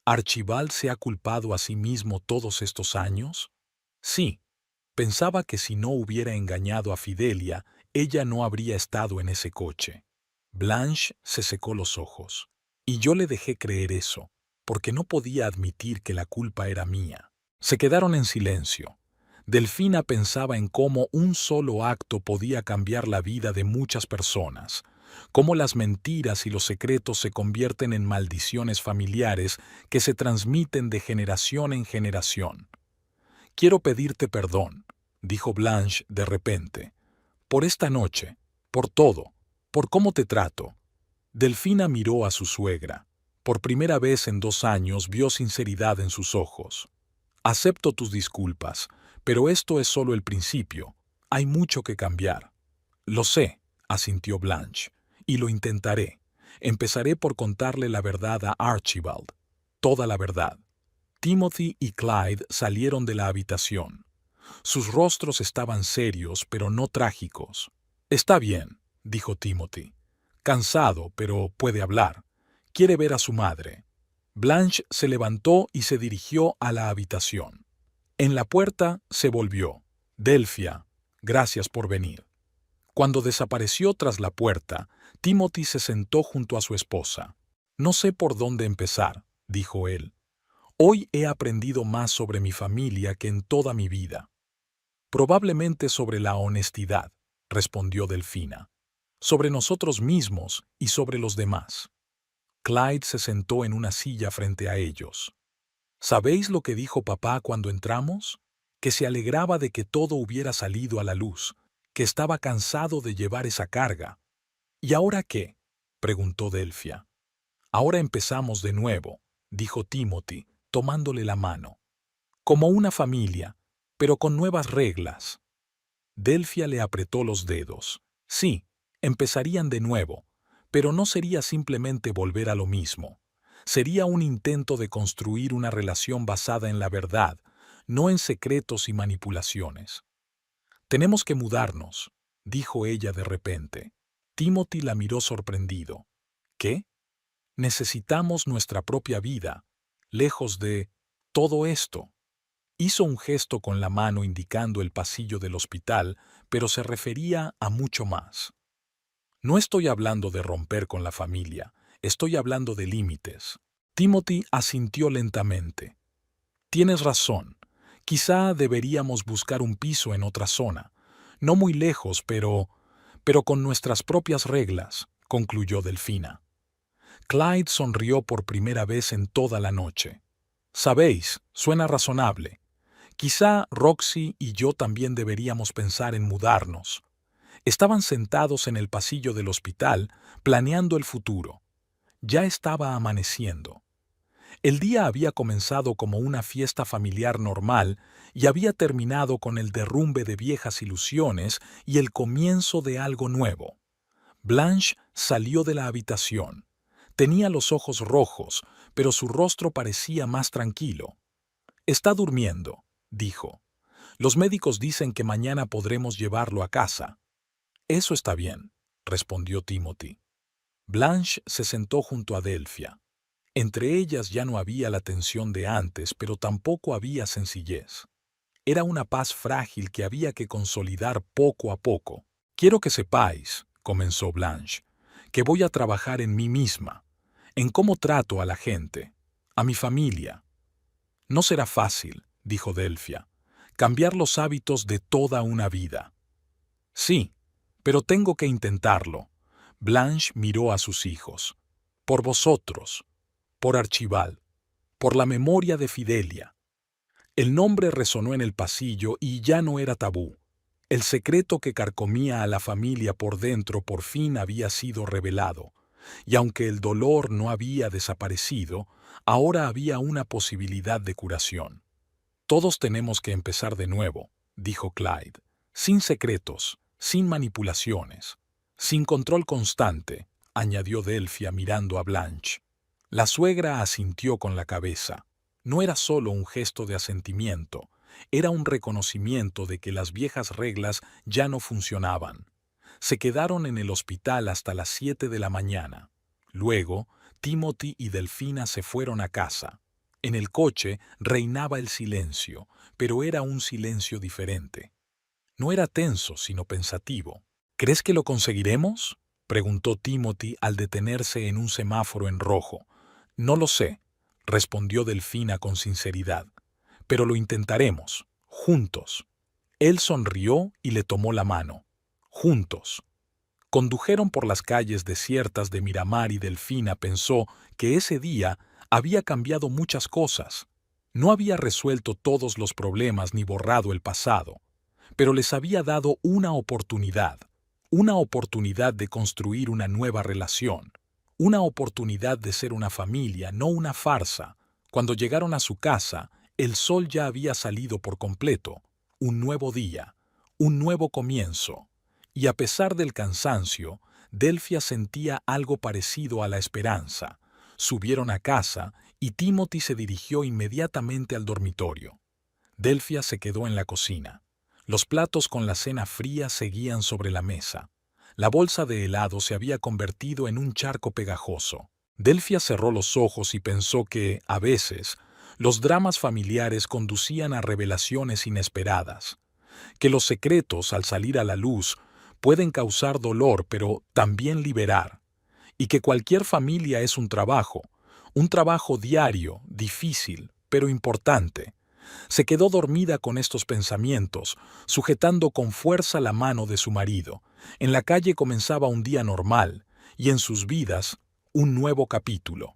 ¿Archibald se ha culpado a sí mismo todos estos años? Sí. Pensaba que si no hubiera engañado a Fidelia, ella no habría estado en ese coche. Blanche se secó los ojos. Y yo le dejé creer eso, porque no podía admitir que la culpa era mía. Se quedaron en silencio. Delfina pensaba en cómo un solo acto podía cambiar la vida de muchas personas, cómo las mentiras y los secretos se convierten en maldiciones familiares que se transmiten de generación en generación. «Quiero pedirte perdón», dijo Blanche de repente, «por esta noche, por todo, por cómo te trato». Delfina miró a su suegra. Por primera vez en 2 años vio sinceridad en sus ojos. «Acepto tus disculpas, pero esto es solo el principio. Hay mucho que cambiar». «Lo sé», asintió Blanche, «y lo intentaré. Empezaré por contarle la verdad a Archibald. Toda la verdad». Timothy y Clyde salieron de la habitación. Sus rostros estaban serios, pero no trágicos. «Está bien», dijo Timothy. «Cansado, pero puede hablar. Quiere ver a su madre». Blanche se levantó y se dirigió a la habitación. En la puerta se volvió. «Delphia, gracias por venir». Cuando desapareció tras la puerta, Timothy se sentó junto a su esposa. «No sé por dónde empezar», dijo él. «Hoy he aprendido más sobre mi familia que en toda mi vida». «Probablemente sobre la honestidad», respondió Delfina. «Sobre nosotros mismos y sobre los demás». Clyde se sentó en una silla frente a ellos. «¿Sabéis lo que dijo papá cuando entramos? Que se alegraba de que todo hubiera salido a la luz, que estaba cansado de llevar esa carga». «¿Y ahora qué?», preguntó Delphia. «Ahora empezamos de nuevo», dijo Timothy, tomándole la mano. «Como una familia, pero con nuevas reglas». Delphia le apretó los dedos. Sí, empezarían de nuevo, pero no sería simplemente volver a lo mismo. Sería un intento de construir una relación basada en la verdad, no en secretos y manipulaciones. «Tenemos que mudarnos», dijo ella de repente. Timothy la miró sorprendido. «¿Qué?» «Necesitamos nuestra propia vida, lejos de todo esto». Hizo un gesto con la mano indicando el pasillo del hospital, pero se refería a mucho más. «No estoy hablando de romper con la familia, estoy hablando de límites». Timothy asintió lentamente. «Tienes razón. Quizá deberíamos buscar un piso en otra zona. No muy lejos, pero con nuestras propias reglas», concluyó Delfina. Clyde sonrió por primera vez en toda la noche. Sabéis, suena razonable. Quizá Roxy y yo también deberíamos pensar en mudarnos. Estaban sentados en el pasillo del hospital, planeando el futuro. Ya estaba amaneciendo. El día había comenzado como una fiesta familiar normal y había terminado con el derrumbe de viejas ilusiones y el comienzo de algo nuevo. Blanche salió de la habitación. Tenía los ojos rojos, pero su rostro parecía más tranquilo. «Está durmiendo», dijo. «Los médicos dicen que mañana podremos llevarlo a casa». «Eso está bien», respondió Timothy. Blanche se sentó junto a Delphia. Entre ellas ya no había la tensión de antes, pero tampoco había sencillez. Era una paz frágil que había que consolidar poco a poco. «Quiero que sepáis», comenzó Blanche, «que voy a trabajar en mí misma, en cómo trato a la gente, a mi familia». «No será fácil», dijo Delphia, «cambiar los hábitos de toda una vida». «Sí, pero tengo que intentarlo». Blanche miró a sus hijos. «Por vosotros, por Archibald, por la memoria de Fidelia». El nombre resonó en el pasillo y ya no era tabú. El secreto que carcomía a la familia por dentro por fin había sido revelado, y aunque el dolor no había desaparecido, ahora había una posibilidad de curación. «Todos tenemos que empezar de nuevo», dijo Clyde, «sin secretos, sin manipulaciones, sin control constante», añadió Delphia mirando a Blanche. La suegra asintió con la cabeza. No era solo un gesto de asentimiento, era un reconocimiento de que las viejas reglas ya no funcionaban. Se quedaron en el hospital hasta las 7 de la mañana. Luego, Timothy y Delfina se fueron a casa. En el coche reinaba el silencio, pero era un silencio diferente. No era tenso, sino pensativo. «¿Crees que lo conseguiremos?», preguntó Timothy al detenerse en un semáforo en rojo. «No lo sé», respondió Delfina con sinceridad, «pero lo intentaremos, juntos». Él sonrió y le tomó la mano. Juntos. Condujeron por las calles desiertas de Miramar y Delfina pensó que ese día había cambiado muchas cosas. No había resuelto todos los problemas ni borrado el pasado, pero les había dado una oportunidad de construir una nueva relación, una oportunidad de ser una familia, no una farsa. Cuando llegaron a su casa, el sol ya había salido por completo. Un nuevo día, un nuevo comienzo. Y a pesar del cansancio, Delphia sentía algo parecido a la esperanza. Subieron a casa y Timothy se dirigió inmediatamente al dormitorio. Delphia se quedó en la cocina. Los platos con la cena fría seguían sobre la mesa. La bolsa de helado se había convertido en un charco pegajoso. Delphia cerró los ojos y pensó que, a veces, los dramas familiares conducían a revelaciones inesperadas, que los secretos, al salir a la luz, pueden causar dolor, pero también liberar, y que cualquier familia es un trabajo diario, difícil, pero importante. Se quedó dormida con estos pensamientos, sujetando con fuerza la mano de su marido. En la calle comenzaba un día normal, y en sus vidas, un nuevo capítulo.